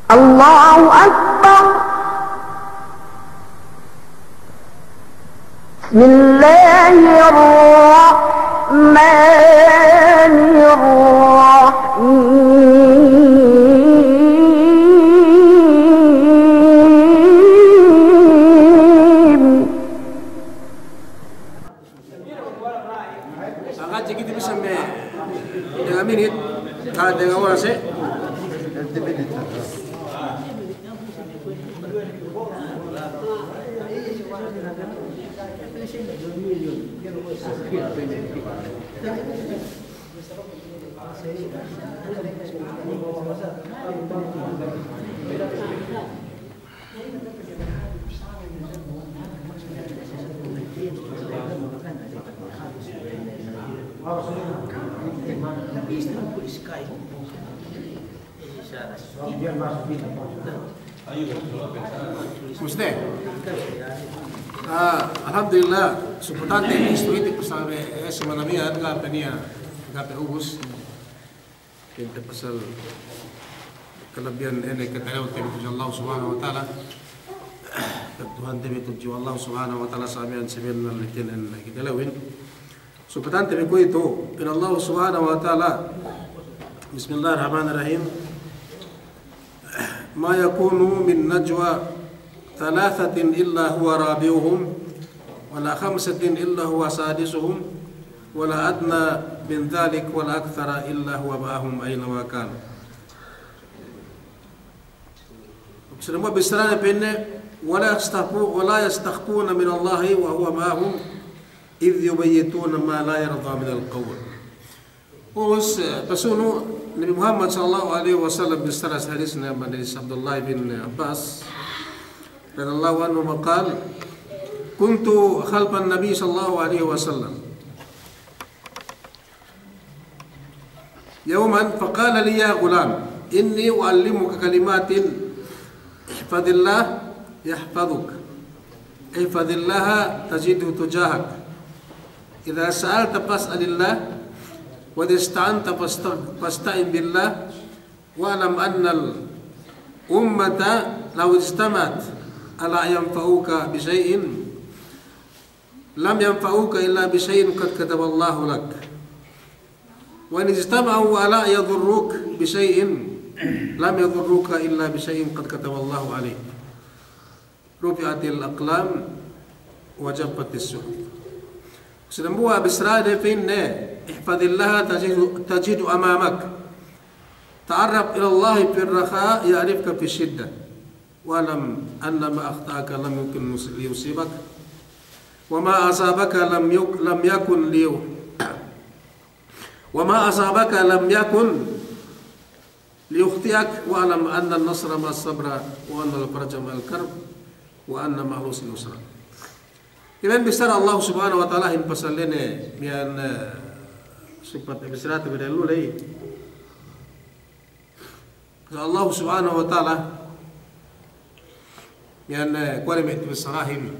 الله أكبر. بسم الله الرحمن الرحيم. Sangat sedikit bisa dengan menit, kalau dengan orang saya. Mesti. Alhamdulillah, sebutan ini istri pasal semanamia adalah penia, gape ubus. Kita pasal kelebihan ini kita lewat tujuh Allah Subhanahu Wa Taala. Tuhan tujuh Allah Subhanahu Wa Taala samian sebenarnya likinan kita lewin. Sebutan itu in Allah Subhanahu Wa Taala. Bismillahirrahmanirrahim. ما يكون من نجوى ثلاثة إلا هو رابعهم ولا خمسة إلا هو سادسهم ولا أدنى من ذلك ولا أكثر إلا هو معهم أينما كان. Semua bicara benne ولا يستخفون من الله وهو معهم إذ يبيتون ما لا يرضى من القول. Terus pesunu Nabi Muhammad sallallahu alaihi wasallam bicara hadisnya dari Abdullah bin Abbas radhiyallahu anhu maqal kuntu khalfan Nabi sallallahu alaihi wasallam yawman faqala li ya ghulam inni uallimuka kalimatin ihfazillah yahfazuk ihfazillah tajidhu tujahak idza sa'alta fas'alillah وإذا استعنت فاستعن بالله واعلم أن الأمة لو اجتمعت على ينفعوك بشيء لم ينفعوك إلا بشيء قد كتب الله لك وإن اجتمعوا على يضروك بشيء لم يضروك إلا بشيء قد كتب الله عليك رفعت الأقلام وجفت الصحف. Sedemua bisrade finne ihfazillah tajidu amamak ta'arraf ila Allah fi ar-rakha ya'rifka fi shiddah wa lam anna ma akhtaka lam yakun liyusibak wa ma asabaka lam yakun wa ma asabaka lam yakun liyukhtiak wa lam anna an-nasra ma as-sabra wa anna al-farja ma al-karb wa anna ma al-usra. Kemudian besar Allah Subhanahu Wa Taala in pasal ini mian sifat besar tu berdelu lagi. Allah Subhanahu Wa Taala mian kuali meti besarahim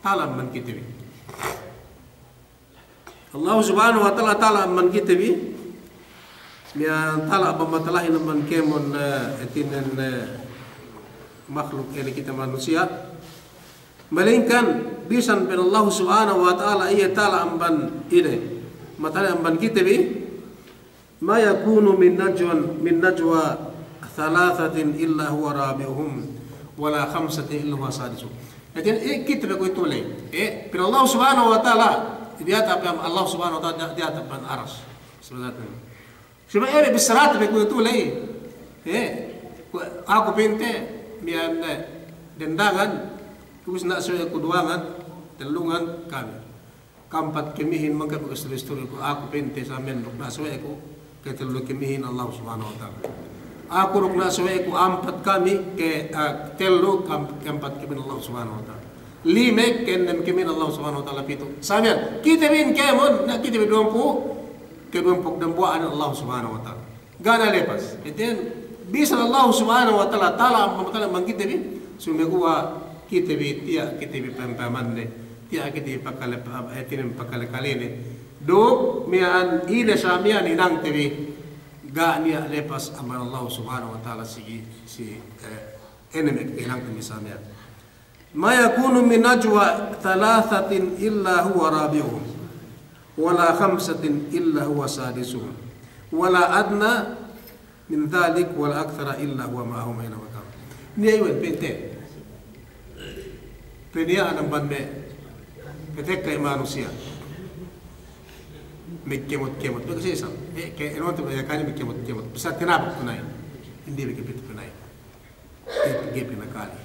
talam man kitabi. Allah Subhanahu Wa Taala talam man kitabi mian talam pematalahin man kemon etinan makhluk ini kita manusia. Melainkan bisan pen Allah Subhanahu Wa Taala ia taala amban ini matala amban kita bi ma yakunu min najwa thalathatin illa huwa rabi'uhum wala khamsatin illa huwa sadisuhum. Jadi kita begitu le pen Allah Subhanahu Wa Taala dia tapi Allah Subhanahu Wa Taala dia tapan aras sebenarnya cuma ini bisarat begitu le aku pinte mian dendangan Kus nak saya kuduangan, telungan kami. Kampat kemihin mangka ko istri-istri ko aku pente sa men ruk na saya ko kay telu kemihin Allah Subhanahu Wa Taala. Aku ruk na saya ko ampat kami ke telu kampat kemihin Allah Subhanahu Wa Taala. Lime kenem kemihin Allah Subhanahu Wa Taala pito. Sabian kita bin kemon na kita bidumpu ke dumpuk dembuan Allah Subhanahu Wa Taala. Gana lepas. Iten bisa Allah Subhanahu Wa Taala taala mangkita bin sumekuwa kita tiya kita pampaman ne tiya kita pakale pakale kali ne do mian ila samian inang tebi ga niya lepas aman Allah subhanahu wa ta'ala si enemek ilang misalnya. Ma yakunu min najwa thalathatin illa huwa rabi'uhum wala khamsatin illa huwa sadisuhum wala adna min dhalik wala akthara illa huwa ma'ahum aina ma kanu. Ni ayun pente. Penia anang banme petek kay manusia. Mikemot-kemot itu kasi isang kaya ano ito kaya kanya mikemot-kemot bisa tinapok tunay hindi mikipit tunay hindi pinakali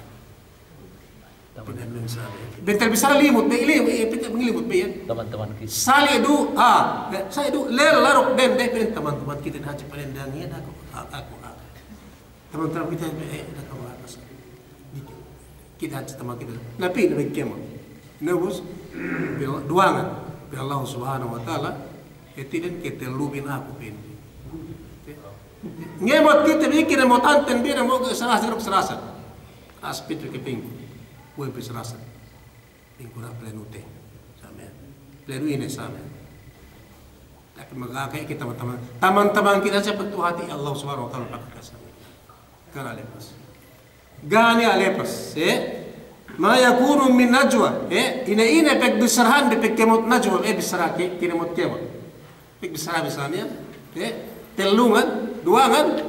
pinanong sabi bentar bisa limot may ilimot ba yan teman-teman kita sali edu sa edu lel larok den deh teman-teman kita na hati panendang yan ako teman-teman kita nakawakas kita hati teman kita napi na mikemot nebus duangan bi Allah subhanahu wa ta'ala etilen kita lubin aku pin ngemot kita bikin mo tanten bina mo serasa aspit ke ping we serasa ping kuna plenute samen plenu ini samen tapi magakai kita teman-teman kita cepat tu hati Allah subhanahu wa ta'ala pakai samen kana lepas gani alepas ma yakunu min najwa ina pek bisarhan de pek kemot najwa bisara ke kemot kemot pek bisara misalnya telungan duangan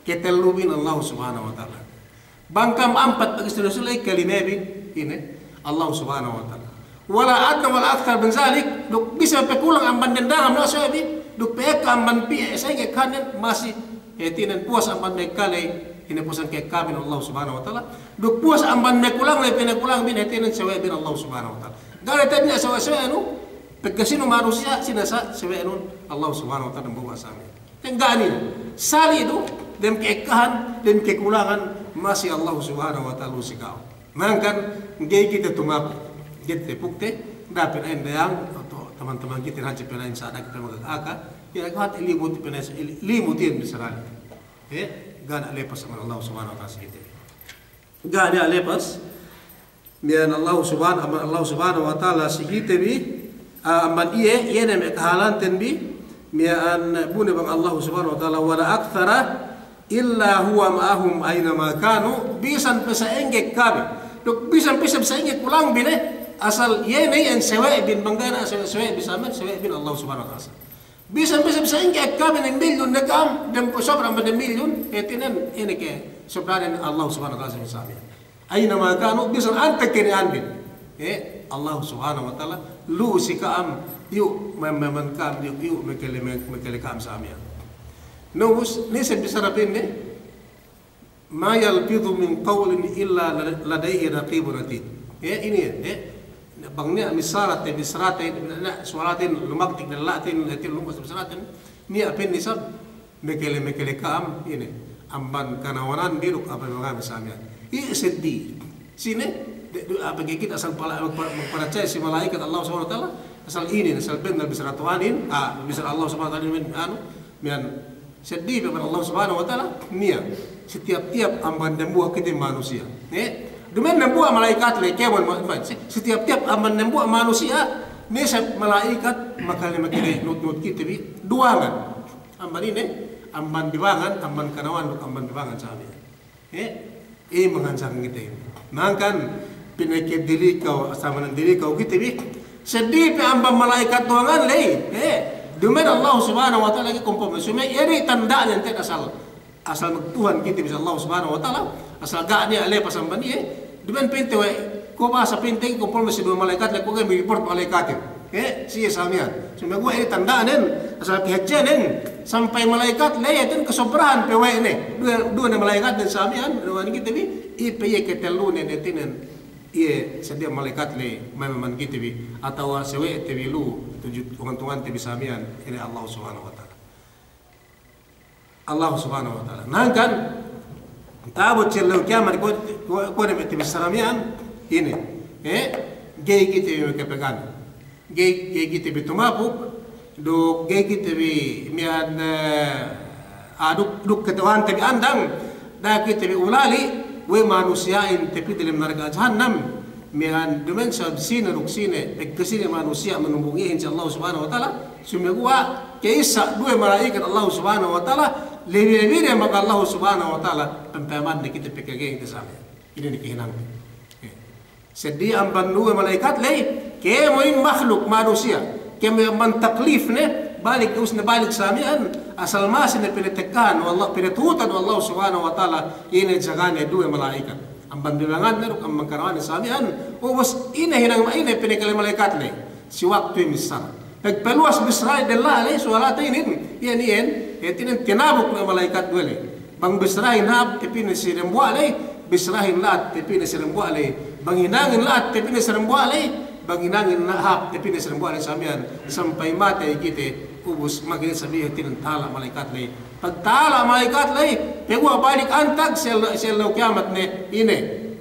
ketelubin Allah subhanahu wa ta'ala bangkam ampat bagi sulai kalimebin ini Allah subhanahu wa ta'ala wala adna wala akthar bin zalik duk bisa pekulang amban dendang amna sabi duk pek amban pi saya ke kanen masih etinan puas amban mekale ini puasan ke kami Allah subhanahu wa ta'ala duk puas amban mekulang le penekulang bin etinan sawi bin Allah subhanahu wa ta'ala gale tanya sawi anu pagkasino manusia sinasa sawi anu Allah subhanahu wa ta'ala membawa sami tenggani sali itu dem keekahan dem kekulangan masih Allah subhanahu wa ta'ala sikau mangkan ngey kita tumapo gete pukte dapat endang atau teman-teman kita haji penain sada kita magaka ya kat limut penain limutin misalnya gana lepas sama Allah subhanahu wa ta'ala kita gana lepas mian Allah subhanahu wa ta'ala sikite bi amban iye nem kahalan tenbi mian bune bang Allah subhanahu wa ta'ala wala akthara illa huwa ma'ahum aina ma kanu bisan pesaengge kabe dok bisan pesaengge kulang bine asal ye nei en sewa bin bangana asal sewa bisamen sewa bin Allah subhanahu wa ta'ala bisan pesaengge kabe en milyon nakam dem sobra ba milyon etinan ene ke sobra Allah subhanahu wa ta'ala sabi aina ma kanu bisan anta kene andin Allah subhanahu wa ta'ala lu sikam yu memang kam yu mekele kam samia nus ni se bisarapin ne ma yalfidu min qawlin illa ladayhi raqibun atid ini bangnya misarat bisrate na suaratin lumaktik dalatin latin lumas bisratin ni apin nisab mekele kam ini amban kanawanan biruk apa mga samia i seddi sine apa kita asal percaya si malaikat Allah subhanahu wa ta'ala asal ini asal benar bisa ratuanin bisa Allah subhanahu wa ta'ala mian sedih kepada Allah subhanahu wa ta'ala nia setiap-tiap amban dan buah kita manusia Demikian nembuah malaikat lekewan setiap-tiap amban nembuah manusia ni malaikat makanya makanya nut kita bi duangan amban ini amban bibangan amban kanawan amban bibangan sahaja mengancam kita ini makan pinakit diri kau sama diri kau kita bi sedih pe amban malaikat duangan leh demikian Allah subhanahu wa ta'ala lagi kompromi ini tanda yang tidak asal Tuhan kita bisa Allah subhanahu wa ta'ala asal gak dia alih pasang bani demikian pintu ko bahasa pintu kompromi si dua malaikat lagi ko kan report malaikat siya samia semua gua ini tandaan asal kehajian sampai malaikat leh itu kesobrahan pe ini dua malaikat dan samian dua ini kita bi ipe ketelunen etinen iya setiap malaikat le memang kita bi atau sewe te bi lu tujuh tuan te bisamian ini Allah subhanahu wa ta'ala Allah subhanahu wa ta'ala nangkan tabut cello kiamat ko ne te bisamian ini gay kita bi kepegan gay kita bi tumapuk do gay kita bi mian aduk ketuan te bi andang da kita bi ulali we manusiain tepi dalam neraka jahannam mian demen sabsina ruksine ekesine manusia menumbungi insya Allah subhanahu wa ta'ala semua keisa dua malaikat Allah subhanahu wa ta'ala lebih-lebih dia maka Allah Subhanahu wa taala pempaman di kita PKG itu sama. Ini dikihinang. Sedia amban dua malaikat lay kemoin makhluk manusia kemo man taklif ne balik usna balik samian asal masih ne pinetekan wallah pinetutan Allah Subhanahu wa taala ini jagane dua malaikat amban bilangan ne amban karawan samian ubos ini hinang ini pinekale malaikat lay si waktu misal nagpaluas bisray dalla lay sualatain yan etinen tinabuk na malaikat dua bang bisray na tipin si rembualay bisrahin lahat tipin si rembualay banginangin lahat tipin si rembualay banginangin lahat tipin si rembualay samian sampai mati kita ubus maging sabihin tinantala malaikat lay pagtala malaikat lay pegwa balik antag selaw kiamat ne ine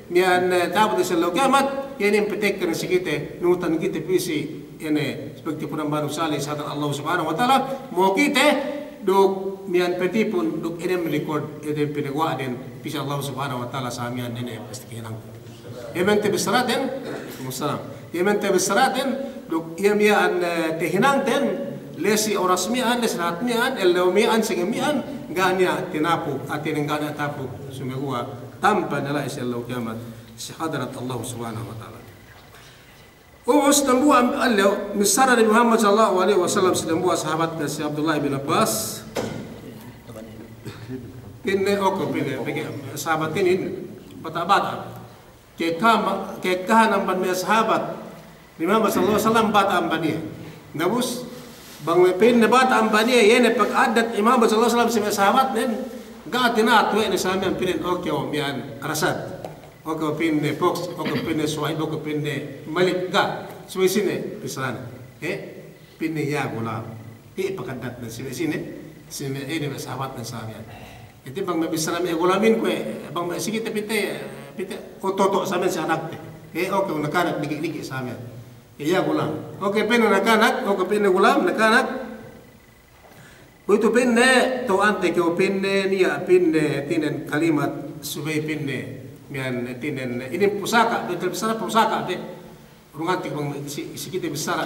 mian tapos selaw kiamat yan yung petekkan si kita nutan kita pisi ini seperti pun barusali sa Allah Subhanahu wa taala mo kita duk mian petipun duk ini record ini pinagwa din pisi Allah Subhanahu wa taala sa mian ini pasti kinang yemen te bisraten musallam yemen te bisraten duk yamian tehinang ten lesi orasmian lesratmian ellomian singamian ganya tinapu atin ganya tapu sumegua tanpa nala isallahu kiamat si hadrat Allah Subhanahu wa taala. Ubus tambua Allah misara Nabi Muhammad sallallahu alaihi wasallam sedambua sahabatnya si Abdullah bin Abbas. Pinne oko pinne sahabat ini bata-bata. Kekahan amban me sahabat Nabi Muhammad sallallahu alaihi wasallam bata ambania. Nabus bang pinne bata ambania yene pag adat Imam sallallahu alaihi wasallam si sahabat nen gatina tuwe ni samian pinne oke o mian rasad. Oke pinne box, oke pinne suaib, oke pinne malik ga, semua sini pisahan. Pinne ya gula, pakadat na sini ini sahabat na samian. Itu bang mabisara mi gulamin ko bang sige pite ototo samian si anak te. Oke nakanak dikit samian. Ya gulam. Oke pinne nakanak, oke pinne gulam nakanak. Itu pinne to ante ko pinne niya pinne tinen kalimat subay pinne. Mian tinen ini pusaka betul besar pusaka deh urungan tik bang si kita besar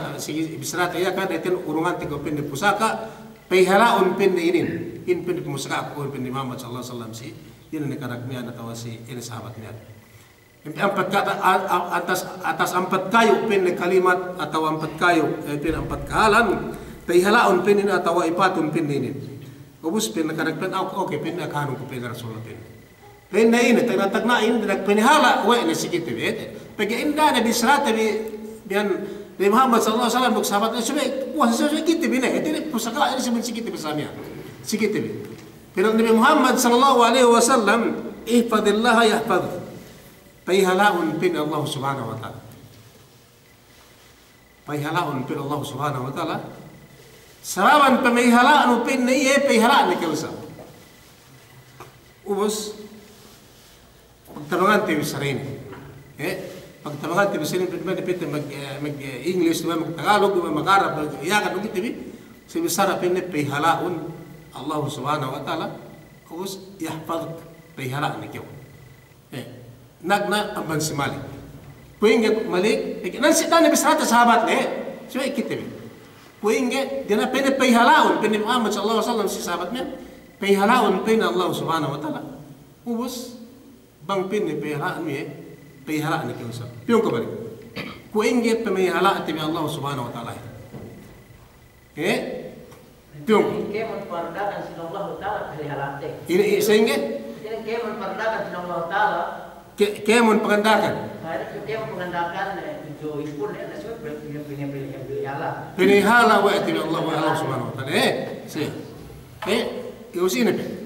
ya kan itu urungan tik pende pusaka pehalaun pende ini pende pusaka aku pende Muhammad sallallahu alaihi wasallam si ini nekarak mian atau si ini sahabat mian empat kata atas empat kayu pende kalimat atau empat kayu pende empat kahalan pehalaun pende atau ipatun pende ini ubus pende nekarak pende oke pende akan ku pende Rasulullah pende Pena ini tagna ini penihala wa ini sikit bete. Pagi indah Nabi Sallallahu Nabi Muhammad sallallahu alaihi wasallam sahabatnya sudah puasa sikit bine. Itu pusaka ini sebenarnya sikit besamnya. Sikit bine. Pero Nabi Muhammad sallallahu alaihi wasallam ihfadillah yahfad. Payhalaun pin Allah Subhanahu wa taala. Payhalaun pin Allah Subhanahu wa taala. Sababan pamihalaun pin niye payhalaan kausa. Ubus pagtabangan tayo sa rin. Pagtabangan tayo sa rin, pwede mag-English, mag-Tagalog, mag-Arab, mag-Iyakan, sabi sarap yun, pihalaun Allah Subhanahu wa ta'ala, ubus yahfad pihalaan na kiyo. Nagna ang bansimalik. Puwing malik, nansi na bisrata sahabat na so ikitib. Puwing dina pwede pihalaun, pwede Muhammad sallallahu alaihi wasallam si sahabat niya, pihalaun pwede Allah Subhanahu wa ta'ala, ubus bang pinne payhalaan mi payhalaan ni kiusa piyon ko balik ku inget payhalaan ti Allah Subhanahu wa taala piyon kemon pardakan sin Allah taala payhalaan te ini sehingga ini kemon pardakan sin Allah taala kemon pagandakan ada kemon pagandakan itu ipun na so payhala payhala wa ti Allah Subhanahu wa taala si iusin pe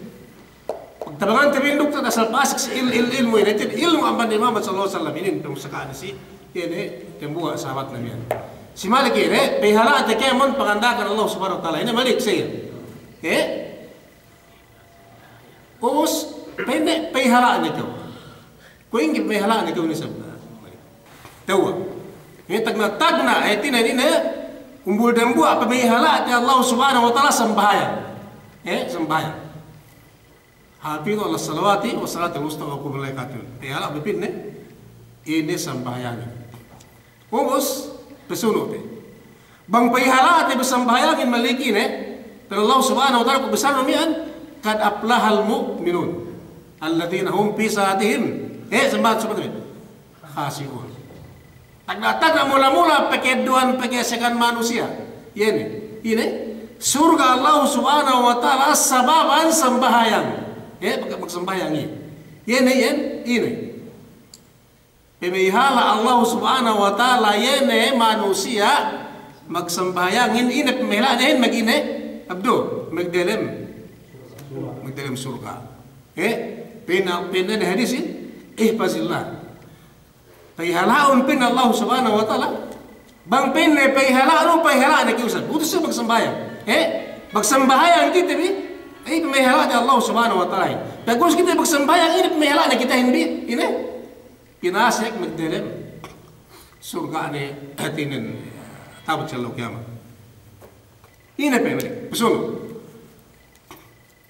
Tabangan tabindok ta asal pasik si ilmu ini ilmu amban Muhammad sallallahu alaihi wasallam ini pemusakaan si ini tembuha sahabat Nabi. Si Malik ini pihala at kemon pangandakan Allah Subhanahu wa taala. Ini Malik saya. Us pende pihala nito. Kuing pihala nito ni sabda. Tawa. Ini tagna tina ini umbul dembuha pihala at Allah Subhanahu wa taala sembahyang. Sembahyang. Hafiz Allah salawati wa salatul wusta wa qul malaikatun. Ala bipin ne ini sambayangin. Ubus pesuno te. Bang payhala te sambayangin maliki ne. Pero Allah Subhanahu wa taala ko besar mian kad aflahal mu'minun alladzina hum fi salatihim sembat seperti itu khashi'un. Tak datang mula-mula pekeduan pegesekan manusia. Ini surga Allah Subhanahu wa taala sababan sembahyang. Pakai sembahyang ini. Pemihala Allah Subhanahu wa taala yene manusia magsembahyangin ini pemihalaan magine abdo magdalam surga. Pina hadis ihfazillah. Pihalaon pin Allah Subhanahu wa taala. Bang pin pihalaan na kiusan. Utos sa magsembahyang. Magsembahyang kita bi pemihalaan Allah Subhanahu wa taala. Bagus kita magsembahyang ini pemihalaan kita hindi. Ini pinasek magdalam surga ni hatinin tabat sa kiamat. Ini pesun.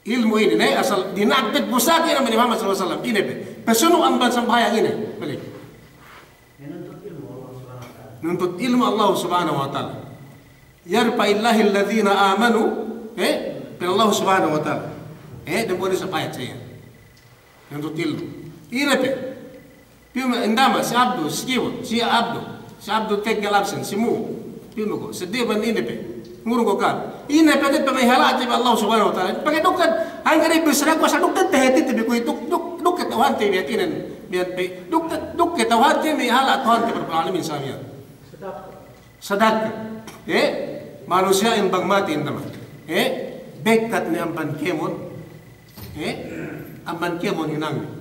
Ilmu ini asal dinakbit pusat ini Nabi Muhammad SAW. Ini pesun ang sembahyang ini. Balik. Nuntut ilmu Allah Subhanahu wa taala. Yarfa'illahu alladhina amanu bil Allah Subhanahu wa taala. Dan boleh sampai saya. Nuntut ilmu. Ini Pima indama si Abdu si Abdu tegal absen si mu. Pima ko sedih ban ini ngurung ko kan. Ini pede pemihala ti Allah Subhanahu wa taala. Pakai dokter hangga ni besar ko sa dokter teheti ti ko duk Tuhan ti biatinan biat pe duk Tuhan ti mi hala Tuhan ti beralamin samian. Sedap. Manusia yang bang mati indama. Bekat ni amban kemon. Amban kemon hinang.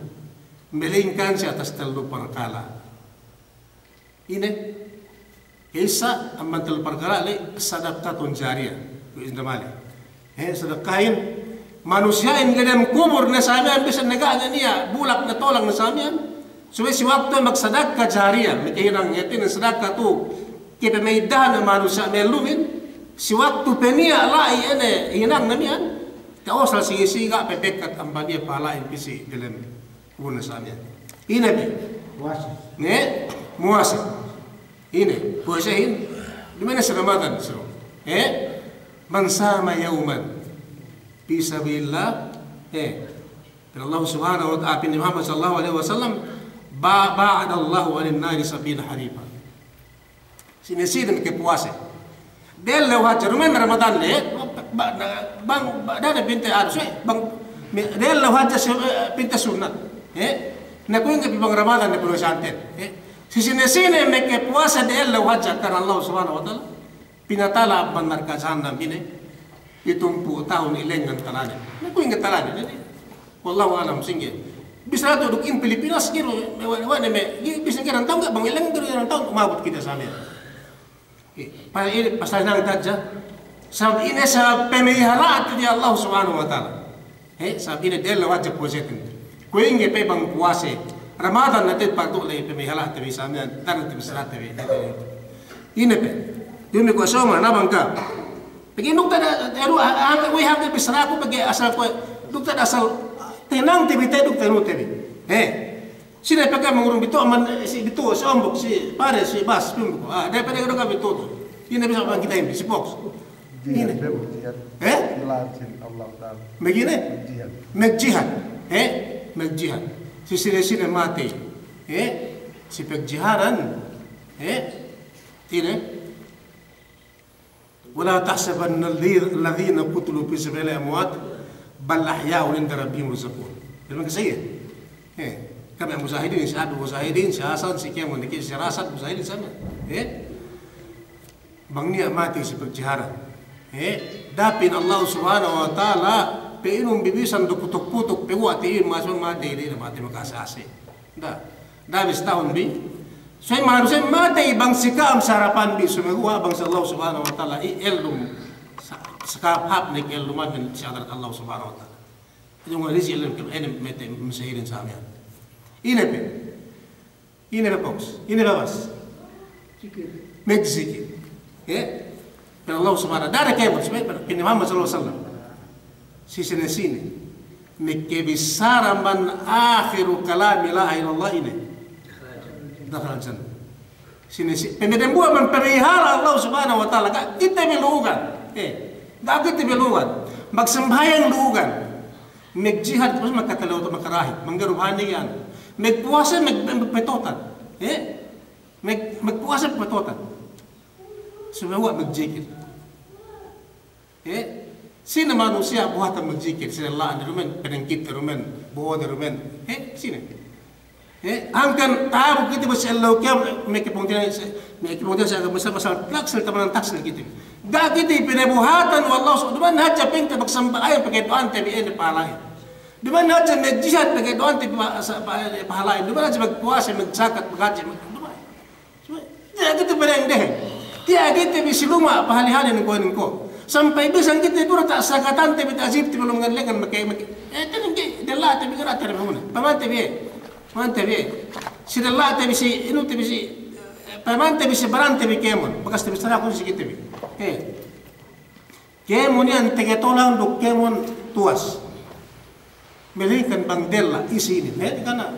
Melingkan si atas telu perkala. Ini kisah amban telu perkala le sadaqatun jariyah. Indamali. Sedekahin manusia yang dalam kubur na samian bisa neganya niya bulak na tolang na samian. Supaya si waktu magsadaqah jariyah, mikirang yatin sadaqah tu kita maidahan na manusia melumin si waktu penia lai ene hinang namian. Kau sal singi-singa pepekat amban dia palain pisi dalam kuna samia. Ini muasa. Ini puasain. Di mana Ramadan so? Man sama yauman fi sabilillah Allah Subhanahu wa ta'ala bin Muhammad sallallahu alaihi wasallam ba'ada Allah 'anil nari sabina harifa. Sinisidin ke puasa. Del lewat Ramadan Ramadan le bang dana binti arus bang del lewat pinta sunat. Nakuin ke bang Ramadan na puno santen. Sisinesine me ke puasa de Allah wajah karena Allah Subhanahu wa taala pinatala bandar kasahan bine itumpu tahun ilengan talane. Nakuin ke talane ini. Wallahu alam singge. Bisa tu dukin Pilipinas kiro wane me bisa kira tahu enggak bang ilang tu tahun umabot kita sana. Para ini pasal nang taja. Sab ini sa pemeliharaan di Allah Subhanahu wa taala. Sab ini de Allah wajah puasetin. Kuing ke bang puase Ramadan natin pagto lay pemihala tabi sa amin tarang tabi salat tabi ini pe yun ko asoma na bangka pagi nukta da eru we have the bisra ko pagi asal ko nukta asal tenang tabi tayo nukta no tabi sila pagka mangurong bito aman si bito si ombok si pare si bas pimbo dai pare ko ka bito ini bisa bang kita ini si box ini Allah taala begini magjihad magjihad si sila mati si pagjihadan ini wala tahsabanna alladhina qutilu fi sabilillahi amwat bal ahya'un 'inda rabbihim yurzaqun. Memang saya kami mujahidin si Abdul mujahidin si Hasan si Kemon si Rasad mujahidin sama bang niya mati si pagjihadan dapin Allah Subhanahu wa taala Pinum bibisan dukutuk-putuk peguatiin masuk mati ini mati makasasi. Dabis tahun bi. Saya manusia mati bang sikam sarapan bi sumegua bang Allah Subhanahu wa taala ilum sekap hab nek iluman min syarat Allah Subhanahu wa taala. Itu ngaris ilum ini mete mesahirin samia. Ini pe. Ini pe box. Ini babas. Meksiki. Allah Subhanahu wa taala kemur sebenarnya Muhammad sallallahu alaihi wasallam. Sini mikebisara man akhiru kalami la ilaha illallah ini dakhalan jannah sini pemedembua man perihara Allah Subhanahu wa taala kita melugan kita melugan magsembahyang lugan Mag-jihad terus magkatalaw ito makarahit. Manggarubhani yan. Magpuwasa, magpetotan. Magpuwasa, magpetotan. Sumawa, magjikir. Sino manusia buhatan magjikir? Sinalaan na rumen, penangkit na rumen, buo na rumen. Sino? Angkan tahu kita masih Allah kiam mereka pungkiran saya masal taksel teman taksel gitu. Gak gitu penebuhatan wallah subhanahu wa taala pinta baksambayan pakai doan tapi ini pahalai. Di mana aja jihad pakai doan tapi pahalai. Di mana aja berpuasa menzakat mengaji. Dia gitu bereng deh. Dia gitu bisi rumah pahali-hali nengko. Sampai bisa kita itu tak sakatan tapi tak azib belum nganlengan pakai. Itu nengki delah tapi gerak terbangun. Paman tapi mantap ya. Sidallah tapi si inu tapi si paman tapi si baran tapi kemon. Bekas tapi sana aku si gitu. Kemon yang tegetolang dok kemon tuas. Melikan bangdela isi ini. Karena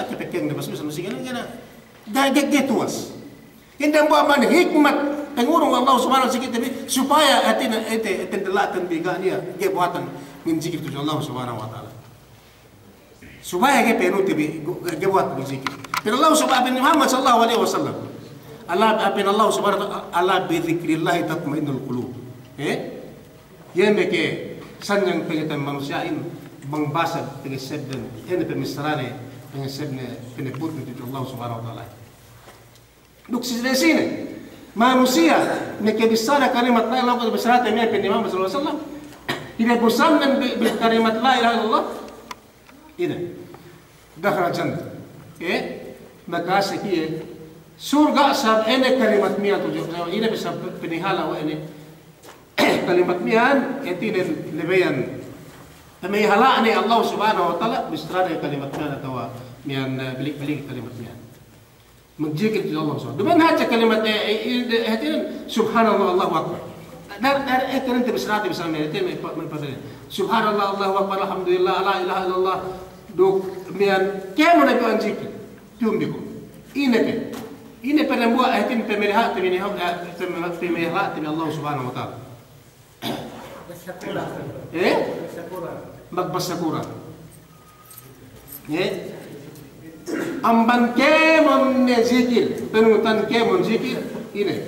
kepekeng depas bisa masih karena gagak tuas. Hindi buat man hikmat pengurung Allah Subhanahu wa taala supaya atina delatan bigania ge buatan minjikir tu Allah Subhanahu wa taala. Supaya ke peru tibi buat berzikir. Pero Allah subhanahu Muhammad sallallahu alaihi wasallam. Allah subhanahu wa ta'ala bi dzikrillah tatma'innul qulub. Yeme ke sanyang pengetan manusia ini mengbasa pengesebden ini pemisrane pengesebne penebut itu Allah subhanahu wa ta'ala. Duk sini manusia nekebisara kalimat la ilaha illallah bisarata mi Muhammad sallallahu alaihi wasallam. Tidak bosan bil kalimat la ilaha illallah. Ini dakhala jannah. Maka sekian surga sab ini kalimat mian tujuh. Ini bisa penihala wa ini kalimat mian itu lebayan. Pemihala ni Allah Subhanahu wa taala bistrada kalimat mian atau mian belik kalimat mian. Menjikir Allah Subhanahu. Dengan aja kalimat itu subhanallah Allahu akbar. Dari itu nanti bistrada bisa itu subhanallah Allahu akbar alhamdulillah la ilaha illallah. Dok mian kemo na bian zikir tumbiko ini perempuan atin pemelihat ini pemelihat Allah Subhanahu wa taala magbasakura amban kemon ne zikir penutan kemon zikir ini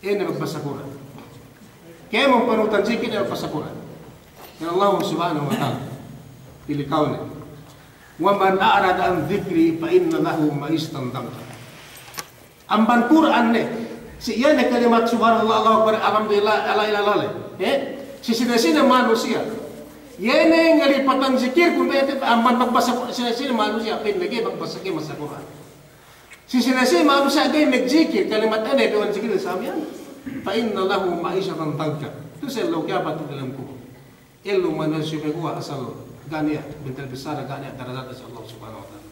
magbasakura kemon penutan zikir ini magbasakura Allah Subhanahu wa taala pilih kau ni. Waman a'rada an dzikri fa inna lahu ma'isatan dhanka. Amban Quran ni. Si ia ni kalimat subhanallah Allahu akbar alhamdulillah la ilaha illallah. Si sina manusia. Ia ni ngalipatan zikir kung bete amban magbasa sina manusia pin lagi magbasa ke masa Quran. Si sina manusia gay nagzikir kalimat ani biwan zikir sa amyan. Fa inna lahu ma'isatan dhanka. Tu sa logya batu dalam ko. Elu manusia begua asal gania bentar besar gania darajat Allah Subhanahu wa taala.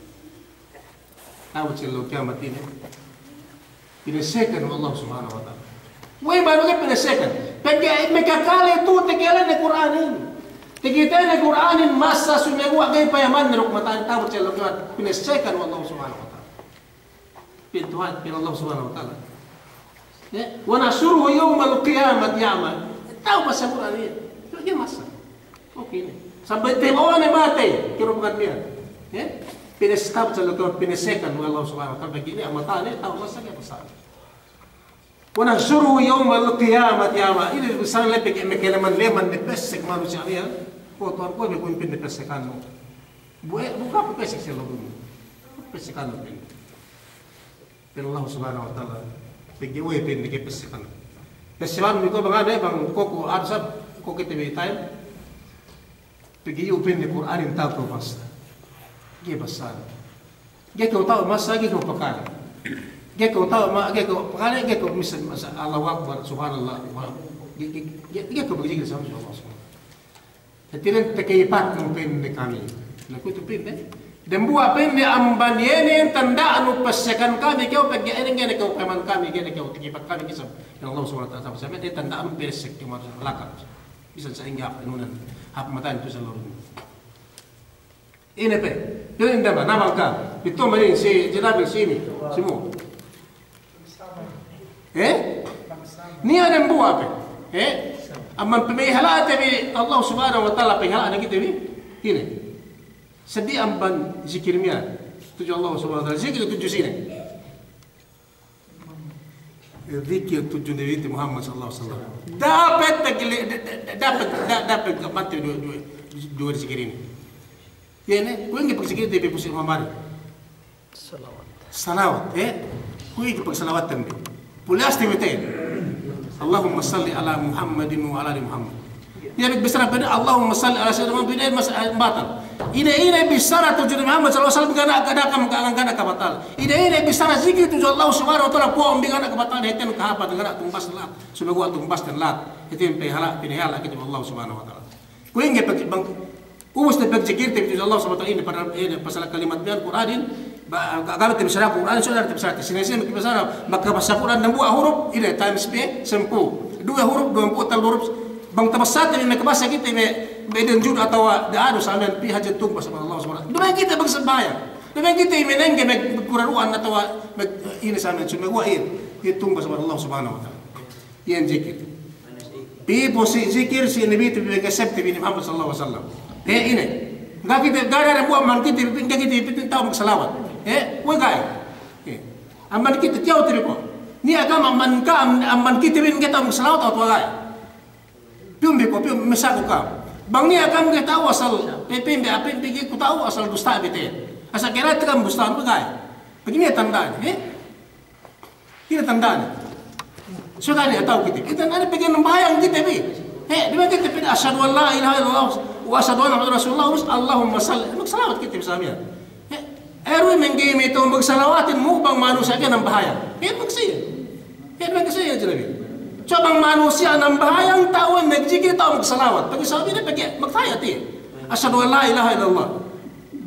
Tahu celok kiamat ini. Pinesekan Allah Subhanahu wa taala. Wei baru ke pinesekan. Pergi mekakale tu tegelan di Quran ini. Tegita di Quran ini masa sumegua gay payaman neruk mata tahu celok kiamat pinesekan Allah Subhanahu wa taala. Pintuan pin Allah Subhanahu wa taala. Wa nasuruhu yaumal qiyamah ya'mal. Tahu masa Quran ini. Lagi masa. Okey. Sampai tebawan mati kira bukan dia. Pinestab celok pinesekan Allah Subhanahu wa taala begini amatane tahu masa ke besar. Wa nahsyuru yaumal qiyamah yama ini besar lebih mekeleman leman de pesek manusia dia. Kotor ko be kun pin pesekan mo. Buka pesek selo dulu. Pesekan pin. Allah Subhanahu wa taala begi we pin ke pesekan. Pesekan ko bangade bang koko arsab ko kita be time. Pergi upin di Quran yang tahu masa, dia besar. Dia kau tahu masa, dia kau pakai. Dia kau tahu mak, dia kau pakai, dia kau misal masa Allah Akbar, Subhanallah. Dia kau berzikir sama Allah. Jadi nanti terkeipat upin di kami. Lalu itu upin deh. Dan buat upin di amban ini tanda anu pasekan kami. Kau pergi ini gini kau paman kami, gini kau terkeipat kami kisah. Yang Allah Subhanahu wa taala sama dia tanda anu pesek cuma lakat. Bisa sehingga penunan hap mata itu selalu. Ini pe, itu indah mana malka. Itu mana si jerabil sini, semua. Ni ada yang buat pe, Amma pemihala tabi Allah subhanahu wa ta'ala pemihala kita ini. Sedih amban zikirnya. Tujuh Allah subhanahu wa ta'ala. Zikir tujuh sini. Zikir tujuh Nabi Muhammad sallallahu alaihi wasallam. Dapat mati dua zikir ini. Ya ini, kau ingin zikir dari pusat Muhammad. Salawat. Kau ingin salawatan. Pulas tiba-tiba. Allahumma salli ala Muhammadin wa ala ali Muhammad. Ya besar pada Allahumma salli ala sayyidina Muhammad ini masalah batal. Ini besar tujuh Muhammad sallallahu alaihi wasallam kana kabatal. Ini besar zikir tujuh Allah subhanahu wa taala po ambingan kabatal heten kahapat ngana tumbas lat. Sumago tumbas dan lat. Itu yang pinihala kita Allah subhanahu wa taala. Kau ingin bang umus na zikir tujuh Allah subhanahu wa taala ini pada pasal kalimat bian Quranin agama tibisara Quran sudah tibisara sini tibisara maka bahasa Quran dan dua huruf ini times b 10 dua huruf 20 huruf bang tabasat ini bahasa kita beden jud atau daadu samen pi hajat tung bahasa Allah subhanahu dua kita bang sembahyang dua kita menengge Quranan atau ini samen cuma gua ini tung bahasa Allah subhanahu wa taala yang zikir pi posi zikir si nabi tu bega sabti bin Muhammad sallallahu alaihi wasallam ini enggak kita gara buat man kita tahu salawat woi gay, amman kita jauh dari ko. Ni agama amman kita bin kita salawat atau gay. Pium mesak ko kam. Bang ni agama kita tahu asal pembe kita tahu asal dusta bete. Asal kira itu kan dusta ko gay. Begini tandaan, Ini tandaan. Sudah ni tahu kita. Kita nanti pengen membayang kita bi. Dia kita pilih asyhadu an la ilaha illallah wa asyhadu anna muhammadar rasulullah Allahumma salli. Salawat kita bersama. Erwin menggame itu magsalawatin mo bang manusia ka ng bahaya. Yan magsiya janabi. So bang manusia ng bahayang tao nagjigil tao magsalawat. Pag sabi na magtaya ti. Asyhadu an la ilaha illallah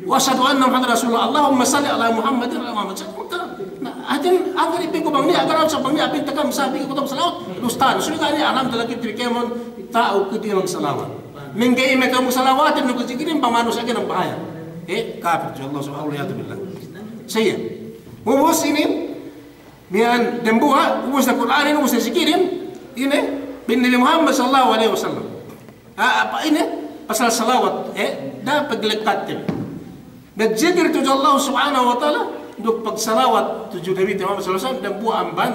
wa asyhadu anna muhammadar rasulullah Allahumma salli ala muhammadin wa ala atin agar ipin ko bang ni agar sa bang ni apin takam sabi ko tong salawat. Dustan sudah ni alhamdulillah kita kemon tao kita magsalawat. Menggame ka magsalawatin nagjigirin bang manusia ka ng bahaya. Kafir Allah subhanahu wa ta'ala. Saya ubus ini mian dembuha ubus Al-Quran ini ubus zikirin ini bin Nabi Muhammad sallallahu alaihi wasallam. Apa ini pasal salawat dapat lekat nagzikir tujuh Allah subhanahu wa ta'ala duk pagsalawat tujuh Nabi Muhammad sallallahu alaihi wasallam dembuha amban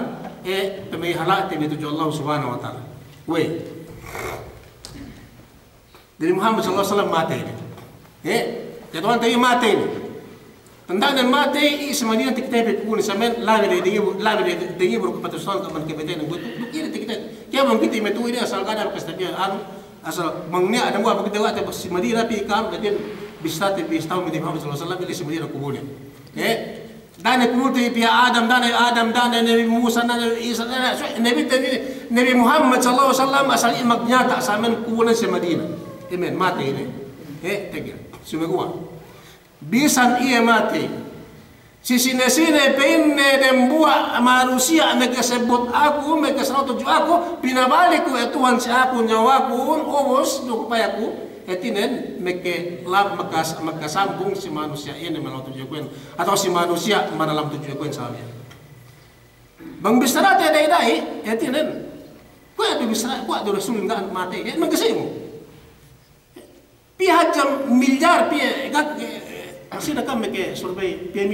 pemihala ini tujuh Allah subhanahu wa ta'ala. Dari Muhammad sallallahu alaihi wasallam mati ini. Jatuhan tayo mati ini. Tandaan dan mati semuanya kita pun semen lain dengi baru keputusan kapan kita yang buat dukir kita. Kaya mungkin kita metu ini asal kada kestabian asal mangnya ada buat begitu atau semadina pi kam dan bisa tahu Nabi Muhammad sallallahu alaihi wasallam ini semadina kubulnya. Dan kemudian pihak Adam dan Nabi Musa dan Nabi Isa Nabi Muhammad sallallahu alaihi wasallam asal magnyata samen kubulan semadina. Amen mati ini. Tegir. Sumegua. Bisan ia mati. Sisine-sine penne dembuah manusia nagkasebut aku, nagkasaraw tujuh aku, pinabalik ko Tuhan si aku nyawaku, ubos dukupayaku, etinen magkasambong si manusia ini manaw tujuh ko atau si manusia manalam tujuh ko sa amin. Bang bisara tayo day-day, etinen, kuya do bisara, kuya do rasul nga mati, magkasay mo. Pihak jam miliar sina kami ke survey pihak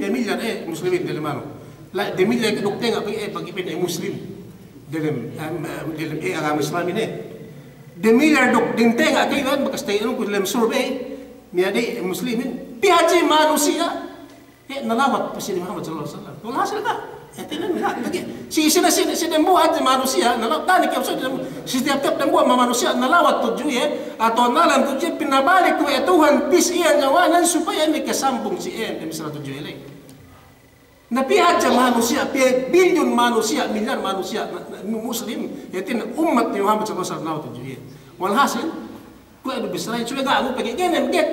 miliar muslimin dalam mana la de miliar ke dokter apa bagi pihak muslim dalam agama Islam ini de miliar dok dinte ngak kay kan bekas tayo ko dalam survey miade muslimin pihak jam manusia nalawat Presiden Muhammad sallallahu alaihi wasallam wala hasil ka etinan lagi sina buat manusia nalawat tani kaya setiap buat manusia nalawat tujuh atau nalan tujuh pinabalik ko Tuhan pis iyan nyawanan supaya may kasambong si iyan misra tujuh ilay na pihak manusia pihak bilyon manusia miliar manusia muslim yatin umat ni Muhammad sallallahu alaihi wasallam tujuh walhasil ko ado bisray suwe ga ako pagi genen get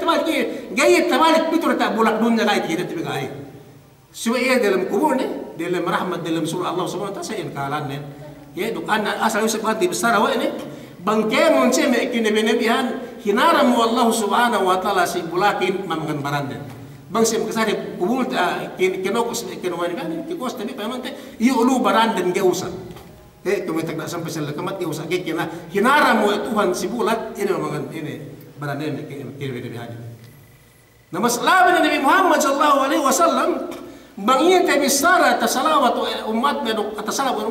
gayet tabalik pitur ta bulak dunya gayet kita tibi gay suwe iya dalam kubur ni dalam rahmat dalam surah Allah subhanahu wa ta'ala sayin kalan ni duk asal usap hati besar awak ini bangkemon siya may kinabinebihan hinaram mo Allah subhanahu wa ta'ala si bulakin mamangan baranden bang siya magkasari kubul kinokos kinuwani ba kikos tabi pa naman iulu baranden gausan Kumitak na sampai sa lakamat yung sakit kina hinara mo Tuhan si bulat ini mga ini baranen kini na mas laban na Nabi Muhammad sallallahu alaihi wasallam bangin tayo bisara tasalawat umat na atasalawat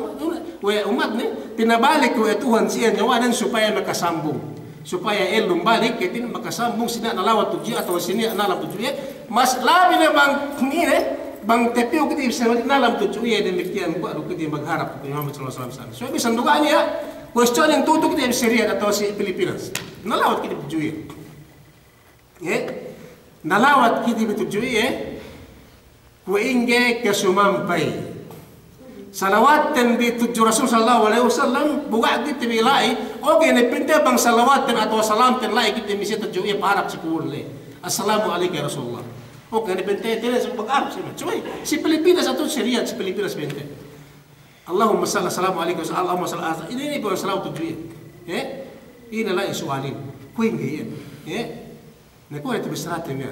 umat ni pinabalik ko Tuhan siya nyawanan supaya makasambung supaya lumbalik kaya makasambung sina nalawat tujuh atau sini nalam tujuh mas laban na bang ini bang tepiw kita bisa nalam tujuh ya demikian ko ano kita magharap kay Muhammad sallallahu alaihi wasallam. So bisan dugaan niya, question yang tutuk kita sa Syria atau si Pilipinas. Nalawat kita tujuh ya. Nalawat kita tujuh ya. Ku inge kasumampay. Salawatan di tujuh Rasul sallallahu alaihi wasallam buka kita bilai, okay na pinta bang salawatan atau salam ten lai kita misi tujuh ya paharap si kulle. Assalamu alaikum ya Rasulullah. Okay, ni bente tira sa pag-arap siya. Cuy, si Pilipinas ato Syria, si Pilipinas bente. Allahumma salli assalamu alaikum Allahumma salli alaihi. Ini po ang salaw tujuh. Ini lah isualin. Kuing gaya. Nakuha ito bisratin niya.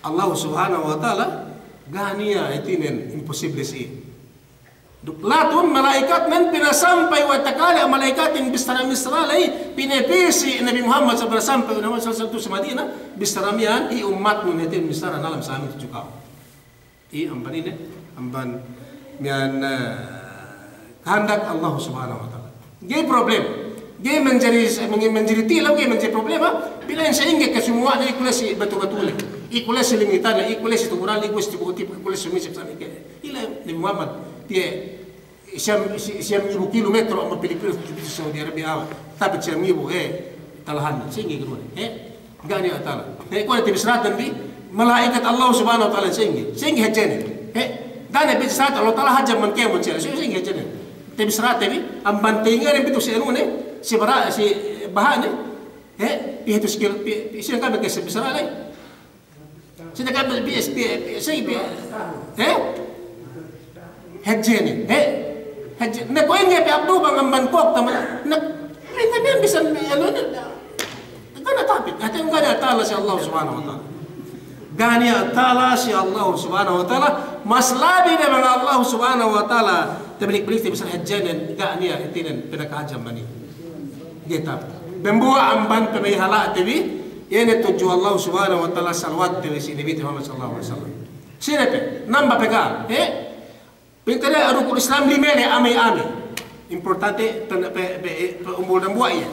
Allah subhanahu wa ta'ala ganiya itinin imposible siya. Duklatun malaikat men pinasampay wa takali ang malaikat in bistarami-bistaralay pinipisi Nabi Muhammad sa pinasampay Nabi sallallahu sa Madina bistaramian i umat mo natin bistara nalam sa amin tujukaw i amban ini amban mian kehendak Allah subhanahu wa ta'ala gay problem gay menjadi tilaw gay menjadi problema bila yang sehingga ke semua na ikulasi batu-batulik ikulasi lingitan ikulasi tukuran ikulasi ikulasi sumisip sa amin ila Nabi Muhammad dia siam ibu kilometro ama Pilipinas di Saudi Arabia tapi siam ibu talahan sehingga gitu gani atala ko na tibisratan bi malaikat Allah subhanahu wa ta'ala sehingga hajene gani bisrat Allah ta'ala hajam man kemo sehingga hajene tibisratan bi am bantingan bitu si anu ne si bara si bahane itu skill siang kami ke sebesar lai sida kami BSP sehingga hajene hajene na ko inge pe abdu bang amban kok tama na pinta bisa ano na tapit ate ang gani atala si Allah subhanahu wa ta'ala gani atala si Allah subhanahu wa ta'ala mas labi na mga Allah subhanahu wa ta'ala tabalik-balik bisa hajene gani itinin pinakahajam bani kita bembuwa amban pemihala tibi yan tuju Allah subhanahu wa ta'ala salawat tibi si Nabi Muhammad sallallahu alaihi wasallam sinepe namba pega Pintanya rukun Islam lima ni ame. Importante umur dan buat ya.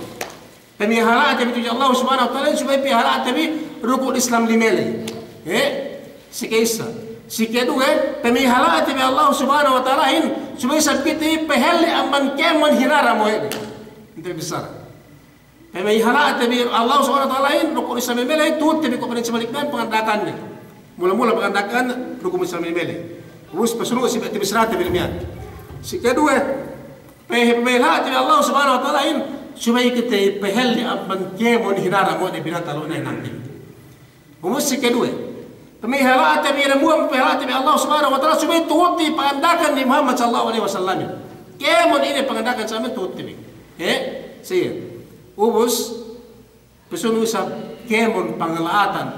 Pemihala tapi tujuh Allah subhanahu wa ta'ala supaya pemihala tapi rukun Islam lima ni. Si keisa. Si kedua pemihala tapi Allah subhanahu wa ta'ala in supaya sabkiti peheli amban kemon hinara mo ini. Itu besar. Pemihala tapi Allah subhanahu wa ta'ala in rukun Islam lima ni tu tapi kau pernah sebaliknya pengandakan ni. Mula-mula pengandakan rukun Islam lima ni. Terus pesuruh si bisrata bilmian. Si kedua, pehela ti Allah subhanahu wa ta'ala in supaya kita pehel di amban kemon hinara mo de binata lo na nanti. Umus si kedua, pehela ti ramu pehela ti Allah subhanahu wa ta'ala supaya tuti pandakan ni Muhammad sallallahu alaihi wasallam. Kemon ini pandakan sa amin tuti. Siya. Ubus pesuruh sa kemon panglaatan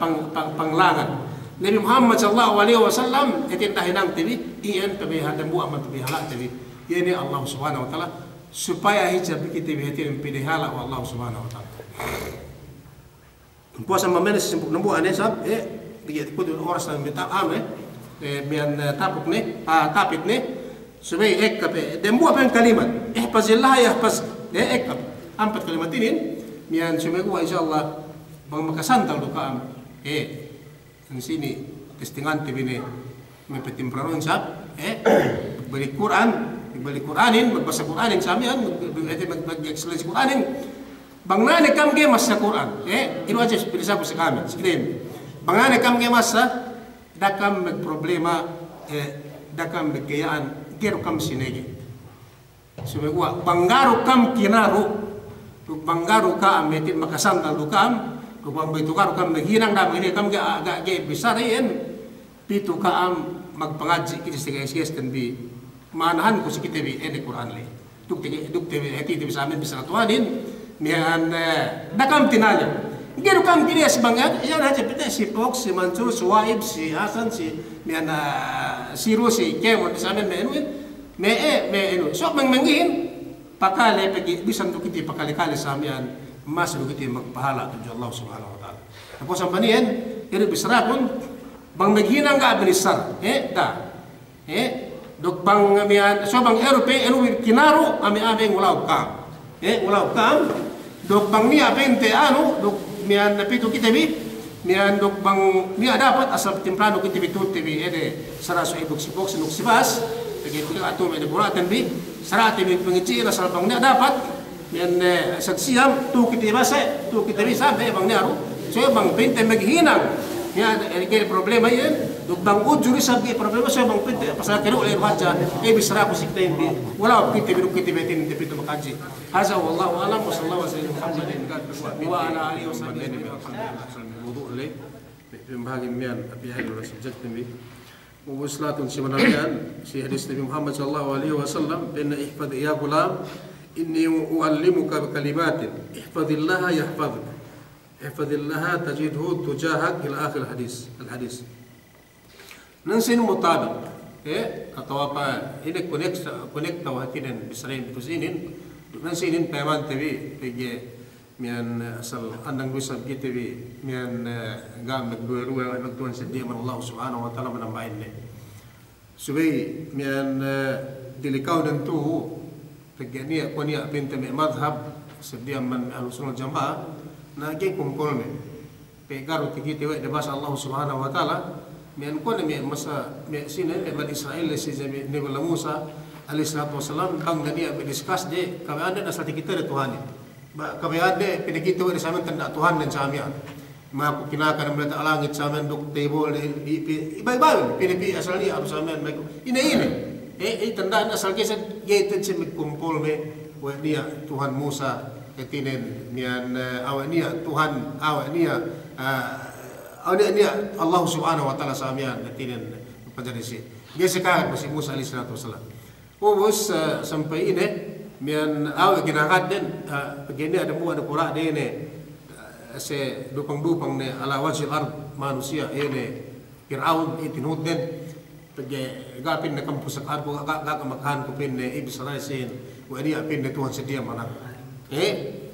panglangan. Nabi Muhammad sallallahu alaihi wasallam itin tahinang tibi iyan tabihan dan buah tabihala tibi ini Allah subhanahu wa ta'ala supaya hijab kita bihatin pilihala wa Allah subhanahu wa ta'ala puasa mamenes simpuk nambu ane sab dia kudu oras na mitap mian tapuk ni tapit ni supaya ekap dan buah pen kalimat ihfazillah yahfaz ekap empat kalimat ini mian supaya gua insyaallah bang makasantal dukaan di sini testingan tibine mepetim praron sab balik Quranin berbahasa Quranin samian mag-excellence Quranin bangnane kam ge mas sa Quran ino aja bisa ko sa kami screen bangnane kam ge mas sa dakam meg problema dakam begayaan gero kam sinege sube gua banggaru kam kinaro banggaru ka metin makasantal dukam Rupang begitu kam naghinang namin ini kam agak besar yan pitu kaam magpangaji kita segays dan bi manahan ko si kita bi ene Quran le dukte eti bisa amin bisa tuanin mian dakam tinalyo gero kam kini si bangat yan aja pita si Fox si Mansur si Waib si Hasan si mian si Rusi kemon sa amin me enu so mangmangin pakale pagi bisan tu kita pakali-kali samian mas tu kita magpahala tu Allah Subhanahu wa taala. Tapos ang banian iri bisrakon bang maghinang ka benisar dok bang mian so bang erope kinaro ami ulaw ka ulaw ka dok bang niya pente dok mian napito kita bi mian dok bang niya dapat asal temprano kita bitut bi saraso ibok sibok sinuk sibas begitu ato may deboratan bi sarate bi pengici asal bang niya dapat mian sagsiyam tu kita basa tu kita bi sabe bang niya so bang pente maghinang ya kaya problema yan dok bang ujuri sabi problema so bang pente pasal kero le baca bisra ko sikta hindi wala kita bitin dipito makaji haza wallahu alam wa sallallahu alaihi muhammadin wa ala alihi wa sahbihi wudu le pembahagi mian abiyah wa subject bi وصلاتun si manamian si hadis Nabi Muhammad sallallahu alaihi wasallam inna ihfad ya gulam inni uallimuka kalimatin ihfadillaha yahfadhuka ihfadillaha tajidhu tujahak ila akhir الحديث nansin mutabik atau apa ini konekta wahatinan bisrain bitusinin nansinin payman TV pg mian asal andang bisa gitu bi mian gam dua nagtuan sedia man Allah Subhanahu wa taala menambahin ne subai mian dilikaw dan tu pegania konia pinta mi madhab sedia man ahlusunnah jamaah naging kumpul me pegaru tigi tewe de bahasa Allah Subhanahu wa taala mian ko mi masa mi sinen de bani Israel si jami Nabi Musa alaihi salatu wasalam bang dia berdiskus de kawan ada asal kita de Tuhan kami ada pinakita di sana tanda Tuhan dan kami maku kinakan melihat langit sama dok table iba-iba pinapi asal ni harus sama ini tanda asal kisah gated si kumpul me dia Tuhan Musa ketinen nian awak niya Tuhan awak niya Allah Subhanahu wa taala samian ketinen penjadi si biasa kan si Musa alaihi salatu wasallam ubus sampai ini mian awak ginakat din begini ada pura ini se dupang ne ala wajhil ard manusia ini Firaun itinhud din pagi gapin na kampus ak arbo gakamakahan ko pin ne ibsaraisin wa dia pin ne Tuhan sedia manak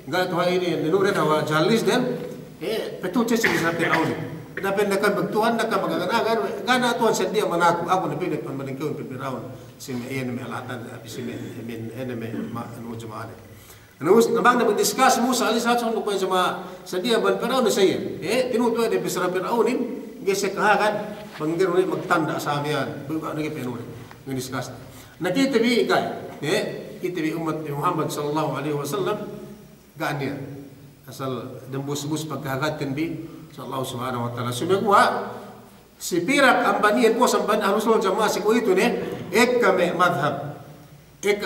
ga Tuhan ini ninuren awa jalis din petuche si Firaun dapat nak bertuan nak magaganagan kana Tuhan sedia manak ako na pin panmalingkaw pin Firaun si iyan may alatan si min enemy anu jemaah anus nabang na discuss Musa alaihi salatu wasallam sama sedia ban Firaun saya tinuto de besar Firaunin gesek kahagan panggiro ni magtanda sa amian buka ngi penul ngi discuss nakita bi gay kita bi umat Muhammad sallallahu alaihi wasallam gania asal dembus-bus pagkahagatin bi sallallahu subhanahu wa taala sumegwa si pirak ambanian po samban ahlusunnah jamaah si ko ito ne kami madhab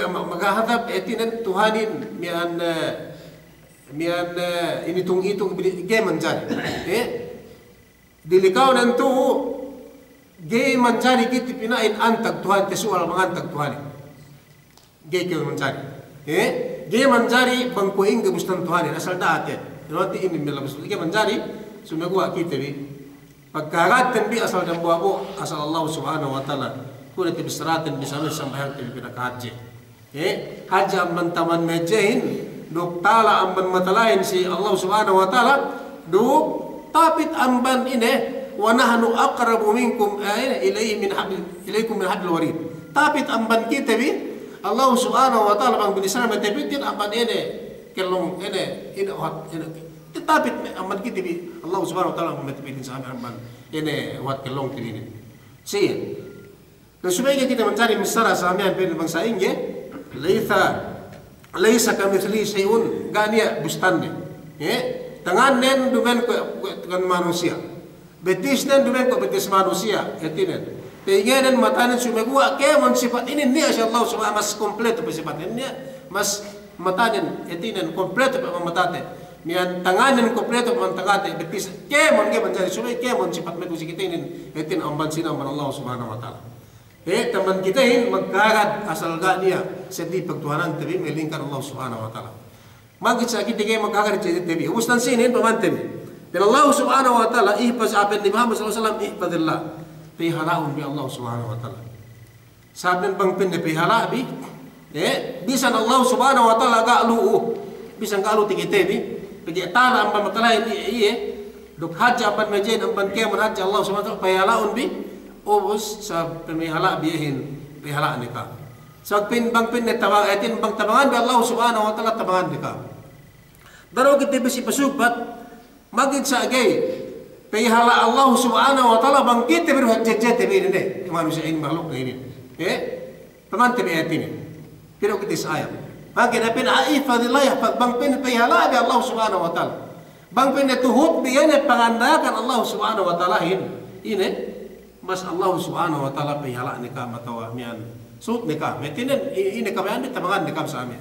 maghahadab etinan Tuhanin mian initung geman jari dilikaw nantu geman jari kiti pinain antag Tuhan tesual mangantag Tuhan geman jari geman jari bangkuing gabustan Tuhan asal dati roti ini melabus geman jari sumegwa kita bi pagkagatan bi asal dan buabo asal Allah Subhanahu wa taala kuna tibisratin bisamis sambayang tibipina haji haji amman taman mejahin duk tala amban matalain si Allah Subhanahu wa taala duk tapit amban ini wa nahnu aqrabu minkum ilaikum min hablil warid tapit amban kita bi Allah Subhanahu wa taala bang binisana matapitin amban ini kelong ini tapit amban kita bi Allah Subhanahu wa taala matapitin sa amban ini wat kelong tini si dan supaya kita mencari misara samian pada bangsa ini, laisa kamitslihi syai'un gania bustannya. Tangan nen dumen dengan manusia. Betis nen dumen ko betis manusia, etinen. Pengen matanen sumegua ke mon sifat ini ni Allah subhanahu mas kompleto sifat ini mas matanen etinen kompleto pa mataten. Mian tanganen kompleto pa tangate betis ke mon ke mencari supaya ke mon sifat metu sikitinin etin amban sinam Allah subhanahu wa taala. Teman kita ini magkarat asal gak dia sedih pagtuhanan tabi melingkar Allah Subhanahu wa taala. Magit sa kita kayo magkarat jadi tabi. Ubustan sinin paman tabi. Dan Allah Subhanahu wa taala ihfaz abad ni Muhammad sallallahu alaihi wasallam ihfazillah. Pihalaun bi Allah Subhanahu wa taala. Saben bang pinde pihala bi Bisan Allah subhanahu wa ta'ala gak lu bisan gak lu tikitebi pergi tanah amban matalain duk haji amban majin amban keman haji Allah subhanahu wa ta'ala payalaun bi ubus sa pemihala bihin pihala nikah sa bang pin netawag atin bang tabangan bi Allah subhanahu wa ta'ala tabangan nikah daro kita bisi pasubat magid sa agay pihala Allah subhanahu wa ta'ala bang kita biru hajjat bi ini manusia ini makhluk ini paman tabi atin pero kita sayang bagi na pinahifadillah yahfad bang pin pihala bi Allah subhanahu wa ta'ala bang pin tuhut bi yana pangandakan Allah subhanahu wa ta'ala ini mas Allah subhanahu wa ta'ala pihala nikah matawa mian sut nikah metinen ini kami anda tabangan nikah sa amin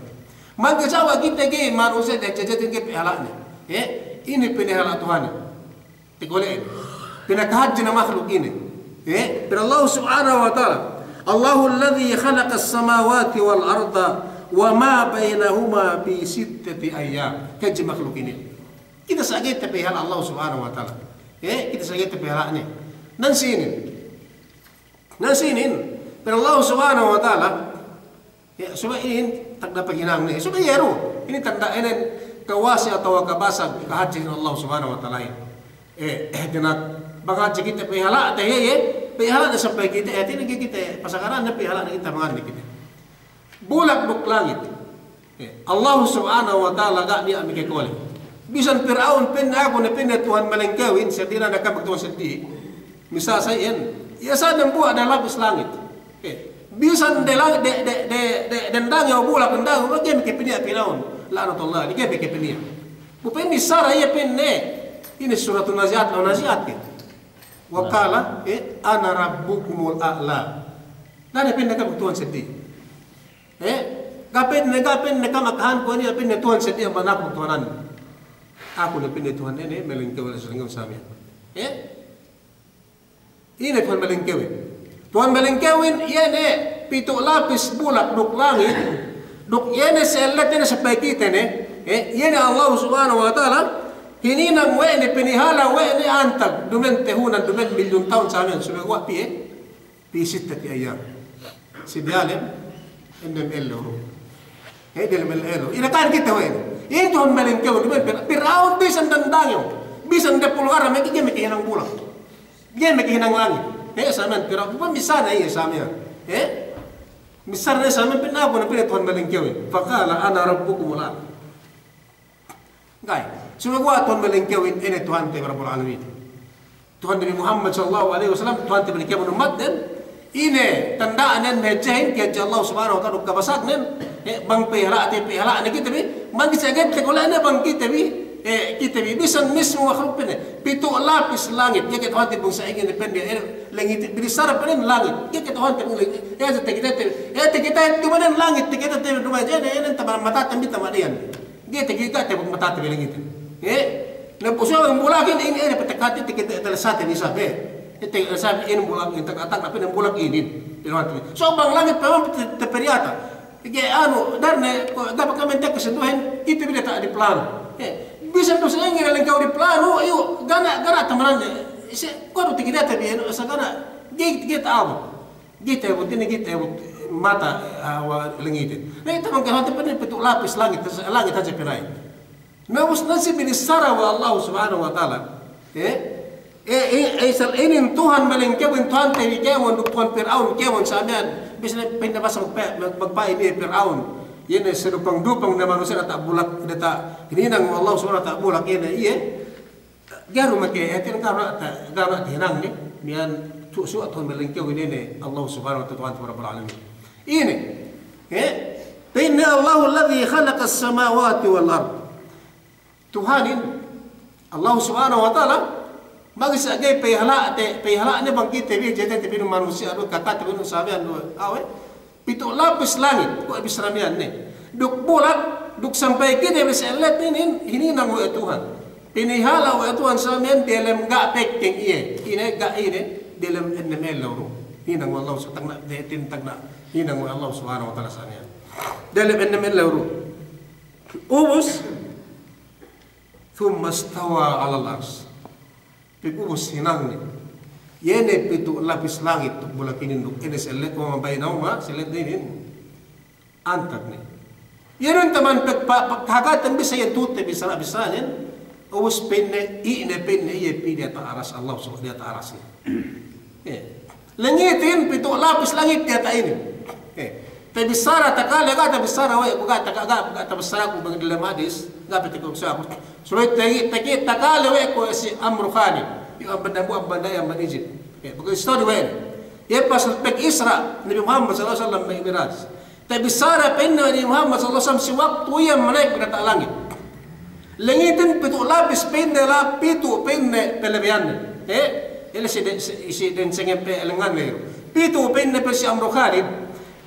mangga sawa kita ge manusia dak jajatin ke pihala ni ini pihala Tuhan tigole pinakahaji na makhluk ini pero Allah subhanahu wa ta'ala Allahu alladhi khalaqa as-samawati wal arda wa ma bainahuma fi 6 ayyam kaji makhluk ini kita sagay tapihala Allah subhanahu wa ta'ala kita sagay tapihala ni nansinin pero Allah subhanahu wa ta'ala subahin tak dapat ginang ni subayero ini tanda ini kawasi atau kabasag kahajin Allah subhanahu wa ta'ala dinak bagaji kita pihala pihala na sampai kita tinagi kita pasakaran na pihala na kita mangan kita bulak buk langit Allah subhanahu wa ta'ala gak niya amikikoli bisan Fir'aun pin ako na pin na Tuhan malengkawin sa di na nakapagtuwan sa di misa sa iyan iasan ng buwa na lapis langit bisan dendang yaw bulak dendang wag yan mikipinia Fir'aun la'anat Allah di kaya mikipinia bupin ni Sarah iya pin ini suratul naziat o naziat wakala ana rabbukumul a'la nana pin nakapagtuwan sa di gapin na kamakahan ko niya pin na Tuhan sa di ang manapag tuhanan ako na pin na Tuhan ini melingkawin sa lingkawin sa amin ini Tuhan melingkawin Tuhan melingkawin yan pito lapis bulak duk langit duk yan sa elat na sa paikita yan Allah subhanahu wa ta'ala hininang we ni pinihala we ni antag dumen tehunan dumen milyon taon sa amin sumagawa pisit at iyayang si Dialem endem elo delem elo inakan kita we ini Tuhan melingkaw dumen Fir'aun bisan dandangyo bisan depulgar may kikihinang bulang yan may kihinang langit sa amin Fir'aun misana iya sa amin misana sa amin pinabo na Tuhan melingkaw fakala ana rabbukumul a'la gay sumagawa Tuhan melingkawin ini Tuhan te Rabbul Alamin Tuhan Nabi Muhammad sallallahu alaihi wasallam Tuhan te melingkawin umat dan ini tandaan dan mejahin kaya Allah subhanahu wa ta'ala kabasag nen bang pihala na kita bi bang kisagad kagula na bang kita bi bisan mismo makhluk pin pito lapis langit kaya Tuhan te bungsa ingin depende langit binisara pa rin langit kaya Tuhan te kita dumanan langit kita te dumanan yan taman matatambit tamadian kita te matatabi langit napuso ang bulakin ini patakati tikita talasate ni sabi ite sabi ini bulak intak atak tapi nang bulak ini so bang langit pa teperiata ano darne dapat kami tek kesentuhan kita bila tak di plano bisa tu sa ingin lang di plano ayo gana tamanan ko tikita tabi sa gana kita abo kita mata langitin na ito mang kahante pa rin pitu lapis langit aja pinay namus nasi binisara wa Allah subhanahu wa ta'ala isal inin Tuhan malingkawin Tuhan tayo kewon Tuhan Fir'aun kewon sa amin bisa na pinabasa magpain ni Fir'aun yan ay sinupang-dupang na manusia na bulak data hininang Allah subhanahu wa ta'ala bulak yan ay garo makiyatin garo hinang ni miyan suat Tuhan malingkawin ini Allah subhanahu wa ta'ala Tuhan Rabbul Alamin ini inna Allah alladhi khalaqa as-samawati wal ard Tuhanin Allah subhanahu wa ta'ala magisagay pihala ni bang kita bi jete ti pinu manusia do kakat pinu sabi ando awe pito lapis langit ko abis ramian ni duk bulat duk sampai kita bisa let ini hininang wa Tuhan pinihala wa Tuhan sa men delem ga pekking iye ine ga ine delem enmelo hinang Allah subhanahu wa ta'ala tintagna hinang Allah subhanahu wa ta'ala sa niya delem enmelo ubus thumma stawa 'ala al-'arsy pigubos hinang ni yene pito lapis langit bulak ininduk ini selet mo mabaynaw ma selet din Antak nih. Yan teman pagkakatan bisa yan tute bisa bisanin. Uus pinne iye pi di atas Allah subhanahu di atas ni. Langitin pito lapis langit di atas ini. Tapi besar takala kata besar awak kata kata besar aku bagi dalam hadis enggak peti ko sa aku. Sulit taki takala awak ko si Amr Khani. Yung banda yang manijit. Because story when. Ye pas pek Isra Nabi Muhammad sallallahu alaihi wasallam may miraj. Tapi besar pinna ni Muhammad sallallahu alaihi wasallam si waktu yang naik ke atas langit. Langitin pito lapis pinne la pito pinne pelebian. Ele si den sengepe lengan lero. Pito pinne per si Amr Khani.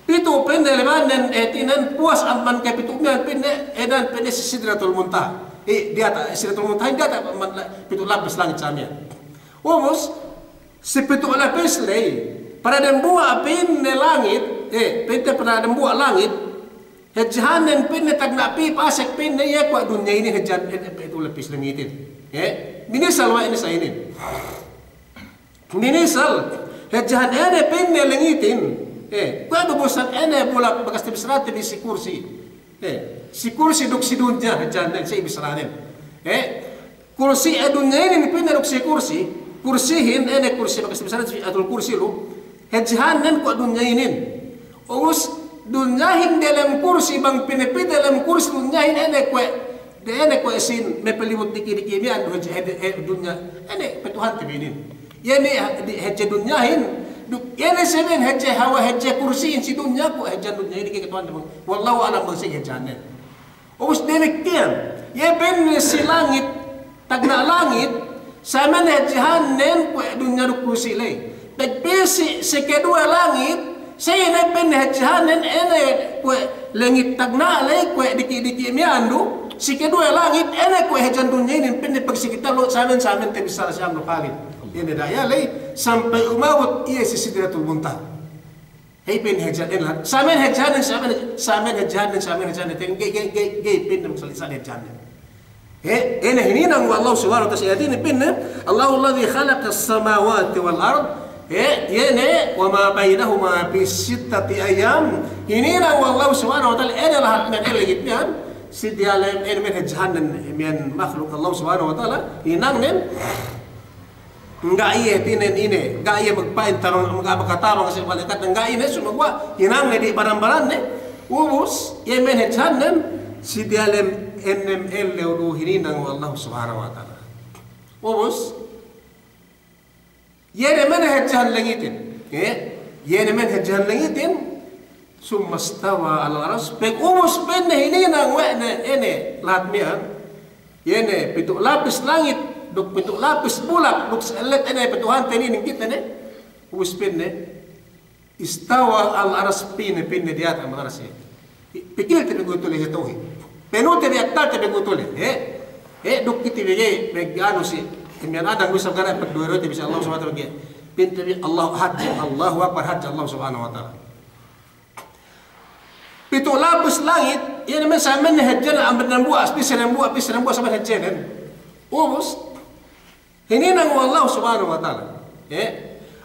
Pito pinne lebanan etinan puas amman kay pito mian pinne edan pinne si Sidratul Muntaha. Dia tak Sidratul Muntaha dia tak pito lapis langit samia. Umos si pito lapis lay para den buah pinne langit pinne para den buah langit hejahanen pinne tagna pi pasek pinne ya kwa dunya ini hejan pito lapis langitin. Minisal wa ini sa ini. Minisal hejahan ene pinne langitin. Kuado bosan ene bola bagas tibisrate di si kursi. Si kursi duk si dunya hejahan sa ibisranen. Kursi dunya ini pinne duk si kursi. Kursihin ene kursi bagas tibisrate atul kursi lu. Hejahanen ku dunya ini. Us dunyahin dalam kursi bang pinipid dalam kursi dunyahin ene ku sin mepeliwut diki-diki mi ando dunya ene petuhan tibinin. Yani hejje dunyahin Yana semen hejje hawa hejje kursiin si dunya ko hejjan dunya ini ke tuan wallahu alam bersih hejjanen. Us demikian ya ben si langit tagna langit sama hejjanen ko dunya kursi lay. Tapi si kedua langit saya na ben hejjanen ene ko langit tagna lay ko diki-diki mi andu si kedua langit ene ko hejjan dunya ini ben pagsikita lo samen te bisa sa amno khalid. Ini daya lay sampai umawat ia si Sidratul Muntaha. Hei pin hejaden lah. Samen hejaden gay pin nam salisan hejaden. Ini hinang Allah subhanahu wa ta'ala ini pin Allahu alladhi khalaqa as-samawati wal ard. Ini wa ma bainahuma fi sittati ayyam. Hinang Allah subhanahu wa ta'ala ini lah men elegitnya si dialam ini men hejaden men makhluk Allah subhanahu wa ta'ala hinang nen enggak iya tinen ini enggak iya magpain tarong magkatarong kasi balikat enggak ini sumagwa hinang di barang-barang ne ubus yemen hejanen si dialem NML leudu hininang Allah subhanahu wa ta'ala ubus yene men hejan langitin yene men hejan langitin summa stawa ala aras pek ubus ben hininang wene ene lahat mian yene pitu lapis langit duk pintu lapis bulak duk selet ene petuhan teni ning kita ne uspin ne istawa al aras pinne di atas aras pikir te begutule hetohi penute di atas te begutule duk kiti bege begano si kemian adang bisa gara peduro te bisa Allah subhanahu wa ta'ala pintu Allah hajj Allahu akbar hajj Allah subhanahu wa ta'ala pitu lapis langit ini men samen hajjan amben buas pisan buas samen hajjan ubus hininang Allah subhanahu wa ta'ala.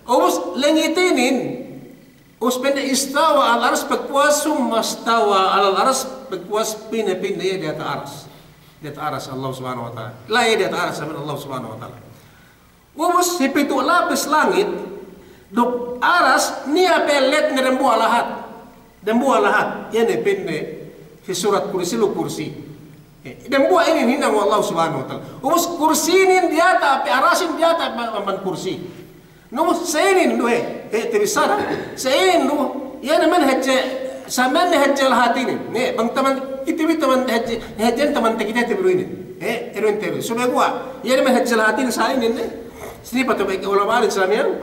Ubus langitinin. Us pende istawa al aras pagpuas sumastawa al aras pagpuas pinipin di atas aras. Di atas aras Allah subhanahu wa ta'ala. Lai di atas aras sama Allah subhanahu wa ta'ala. Ubus hipitu lapis langit. Duk aras niya pelet ngerembuah lahat. Dembuah lahat. Yan pinde. Di surat kursi lu kursi. Dan buah ini hinang Allah subhanahu wa ta'ala. Umus kursinin dia tapi arasin dia tak man kursi. Numus seinin duhe. Terbesar. Seinin du. Ya naman hajja. Saman hajja lahati ini. Bang teman kita teman hajja teman kita teru ini. Erun teru. Sudah gua. Ya naman hajja lahati ini sain ini. Sini patut baik ulama Islamian.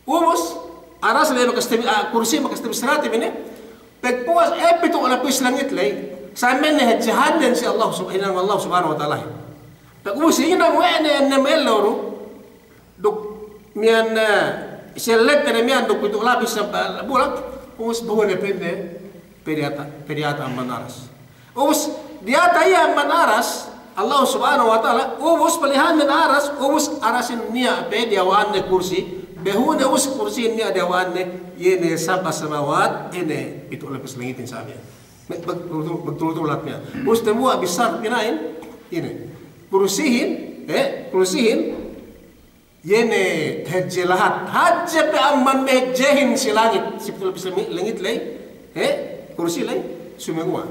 Umus aras le bakas kursi bakas terbesar ini. Pegpuas epitu lapis langit lay. Samen hejahaden si Allah subhanahu wa ta'ala. Pagubus hinang wene NML loro duk mian selet na mian duk pitu lapis sa bulak ubus buwan pende periata manaras. Ubus diata iya manaras Allah subhanahu wa ta'ala ubus palihan men aras ubus arasin niya pe diawan kursi behuna us kursi ni ada wane yene sabah samawat ene itu lapis langitin sa amin betul-betulatnya us temua besar pinain ini kursihin yene hajje lahat hajje pe amman mehjehin si langit si lapis langit lay kursi lay sumegua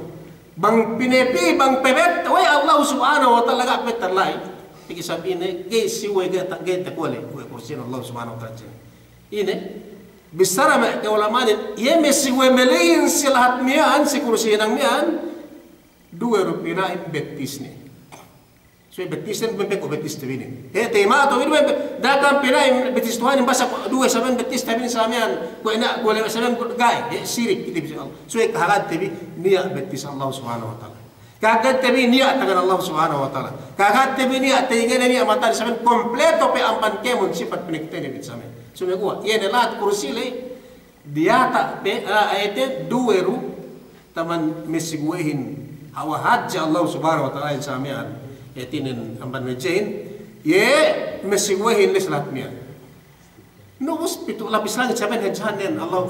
bang pinepi bang pebet we Allah subhanahu wa ta'ala ga petar lay pigi sabine ge siwe ge ta kole we kursi Allah subhanahu wa ta'ala ini bisara ma ke ulamanin yeme siwe melein silahat mian si kursi nang mian 2 rupiah betis ni so betis ni bempe ko betis tawini tema to ini datang pina betis tuhan basa 2 saban betis tawini samian ko ina ko le saban gai sirik kita bisa Allah so kahagat tabi niya betis Allah subhanahu wa ta'ala kagat tabi niya tangan Allah subhanahu wa ta'ala kagat tabi niya tinggal niya mata saban kompleto pe ampan kemun sifat penikten ni samen so me ko yene lat kursi le dia tak pe ayat 2 ru taman mesiguehin hawa hajja Allah subhanahu wa ta'ala samian yatinin amban mejain ye mesiguehin lislatnya nubus pitu lapis langit saben hajanen Allah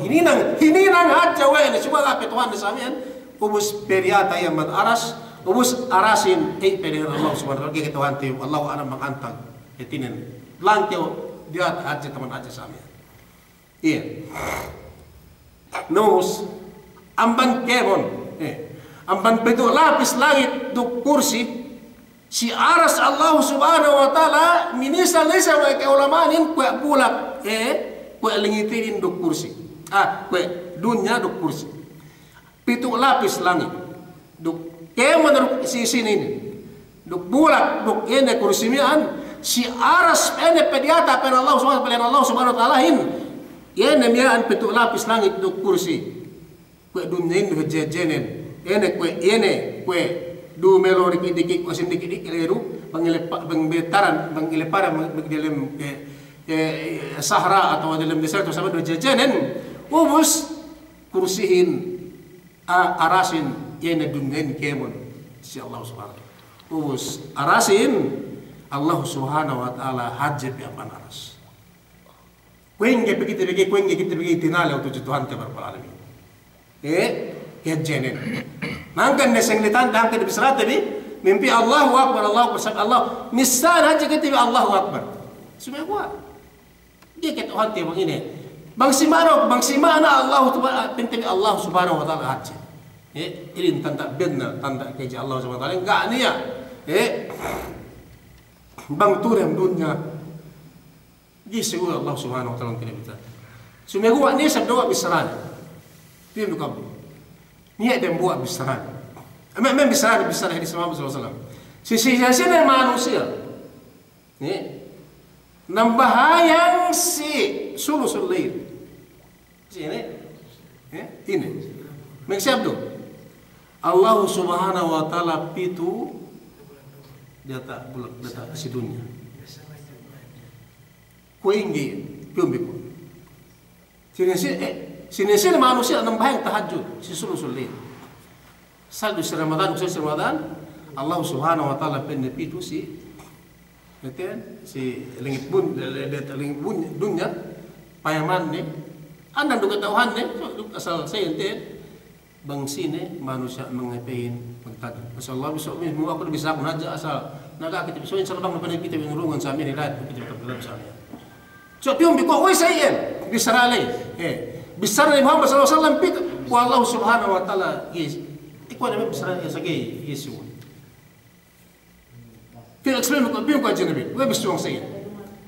hininang hajja wa ini semua apa Tuhan samian ubus periata yang man aras ubus arasin perian Allah subhanahu wa ta'ala Tuhan tiu Allah alam mangantang yatinin langkeu dia hajja teman hajja samian iya nubus amban kebon amban pitu lapis langit du kursi si aras Allah subhanahu wa ta'ala minisal lesa wa ke ulamanin kwa bulak kwa lingitin du kursi kwa dunya du kursi pitu lapis langit du kemon si sini du bulak du ene kursi mian si aras ene pediata pen Allah subhanahu wa ta'ala hin ene mian pitu lapis langit du kursi kwa dunya in hejejenen ene kwe du melo dikit-dikit ko sindikit leru bangileparan dalam sahara atau dalam desert atau sama do jajanen ubus kursihin arasin yene dungen kemon si Allah subhanahu ubus arasin Allah subhanahu wa ta'ala hajib ya panaras kuenge kita bagi tinale untuk Tuhan te berpalamin kejenen mangkan nesenglitan dangke di bisrat tapi mimpi Allahu akbar Allah misal haji kita Allahu akbar semua gua dia ket Tuhan te bang ini bang simana Allah pintu Allah subhanahu wa ta'ala haji ini tanda benar tanda keji Allah subhanahu wa ta'ala enggak niya bang turem dunya gisu Allah subhanahu wa ta'ala kini kita semua gua ni sabda bisrat tim kamu niat dan buat bisaran. Memang bisaran hadis Muhammad SAW. Sisi-sisi manusia. Ni nambahayang si sulusul lail. Sini. Ini. Maksud tu. Allah Subhanahu wa ta'ala pitu dia tak bulak data si dunia. Kuinggi piumbiku. Sini manusia nambahang tahajud si sulusul lail. Saldu si Ramadan Allah subhanahu wa ta'ala pennepitu si langit bun dunya payaman ni andang duga tauhan ni asal saya ente bang sini manusia mengepein pagtad masallah besok mismo ako bisa ako nadja asal naga kita so insya Allah napanay kita ngurungan sa amin hilat kita berdalam sa amin so pium biko oy sayen bisarale besar ni Muhammad SAW pit Allah subhanahu wa ta'ala yes ikaw naman besar sa gay Yesu kaya explain ko biyo ko dyan namin wala bestuang sayen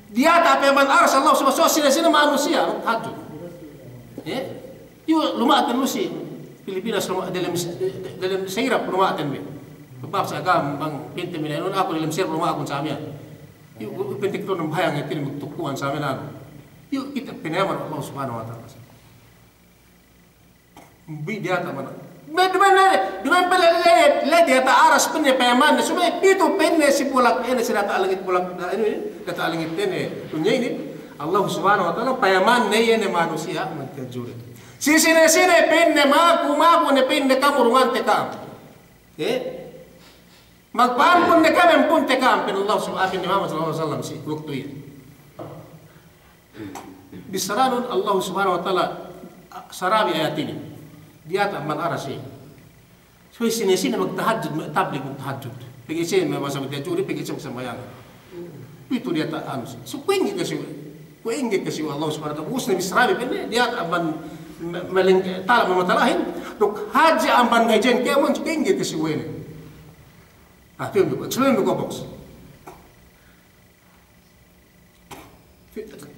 dia tapi man aras Allah subhanahu wa ta'ala sila manusia hadjo yung lumaatan mo si Pilipinas dalam sahirap lumaatan mo babab sa agam bang pinti mo na ako dalam sahirap lumaakon sa amin yung pinti ko ng bahayang itin magtukuan sa amin yung kita pinayaman Allah subhanahu wa ta'ala dia tak mana. Duman pala le dia tak aras punya payaman. Semua itu penne si pulak ini si data langit pulak ini data langit ini dunia ini Allah subhanahu wa ta'ala payaman ne manusia menterjuri. Sini penne maku ne penne kamu rungan tekam. Magpaan pun ne kami pun tekam pen Allah subhanahu wa ta'ala si waktu ini. Bisranun Allah Subhanahu wa taala sarabi ayat ini. Dia tak man arasi. So sini magtahajjud, magtablig magtahajjud. Pergi sini masa magtahajud, pergi sini sembahyang. Itu dia tak anu. So kuingit kasi Allah Subhanahu wa taala. Usna bisrabi penne dia tak man maling tala mamatalahin. Dok haji amban gajen kemon kuingit kasi wene. Ah, film ko. Explain ko box.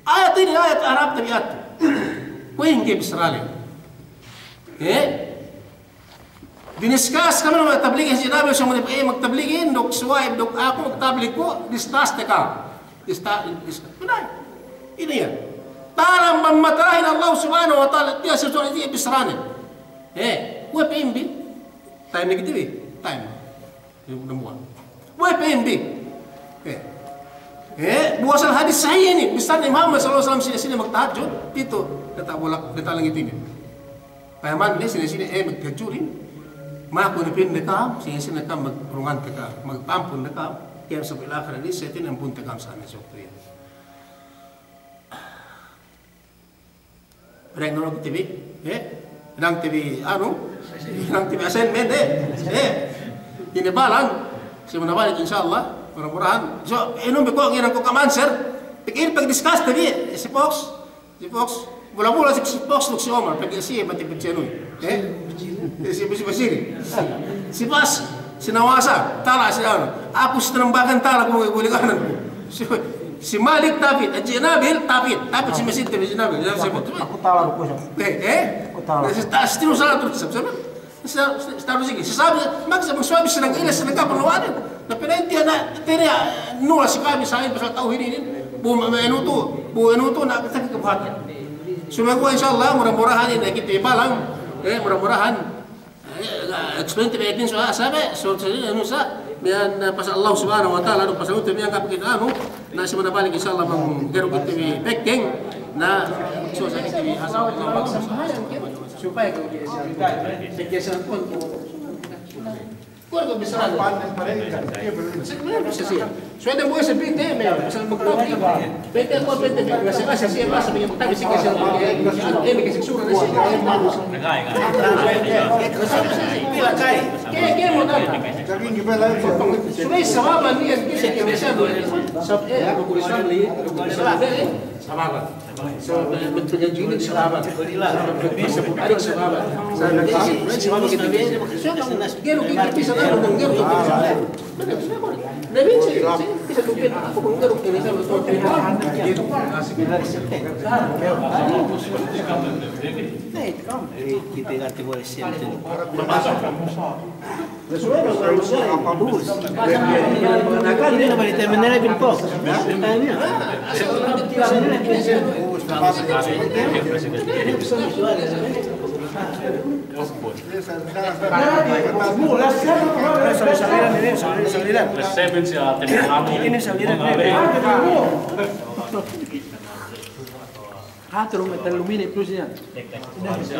Ayat ini ayat Arab tabiat. Kuing ke Israel. Diniskas kami ng tabligin si Nabi sa mga magtabligin dok swipe dok ako magtablig ko distas teka. Ini ya. Taram mamatarahin Allah Subhanahu wa taala dia sesuatu di Israel. Gue PMB. Time negatif. Time. Semua. Gue PMB. Buasal hadis sahih ini. Misalnya Muhammad SAW sini magtahajud, itu data bolak data langit ini. Payaman dia sini magtahajurin. Mako ni pin dekam, sini kam magurungan teka, magpampun dekam. Kaya sa akhir ini saya tin ampun tekam sana sokriya. Reng nolo TV, nang TV nang TV assignment ini balang, saya menabalik insyaallah. Mudah-mudahan. So, inom ko ang ko kamanser. Pikir pag-discuss tadi si Fox. Bola-bola si Fox si Omar pag siya mati pagcenoy. Si Basiri. Si Bas, si Nawasa, tala si ano. Ako si tanambakan tala kung may bulikanan ko. Si Malik David, at si Nabil David si Masin si Nabil. Aku tala ko siya. Aku tala. Si tinusala to sa sige. Sabi, magsabi silang ilas sa nagkapaluwanan. Na pinantiyan na teriya nula si kami sa akin pasal tauhid ini bu enuto na kita kebuhatan. Sumagwa insyaallah mudah-mudahan ini kita balang mudah-mudahan explain tibet so sabe so anu sa bian pasal Allah Subhanahu wa taala pasal utem yang kapit anu na si manabalik insyaallah mang gero kita pekeng na so sa kita asal supaya kau dia pun Kuarto bisa bisa sih. Sudah mau saya pindah, misal magtabi. Pindah ko pindah. Kasi siya basta may magtabi si kasi may suksura na siya. Pila kay. Kaya mo na. Kaging gibala. Sudah sababan niya kasi kaya do. Sab ko Islam li. Sababan. So bentuknya juga sababan. Bisa bukan sababan. Sababan kita bisa. Gero kita bisa nang gero. Nabi bisa lupit ako kung gero kini sa betul. Kita ganti boleh siap. Ini nama di terminal bin Pos. Terus metal lumini plusnya. Bisa.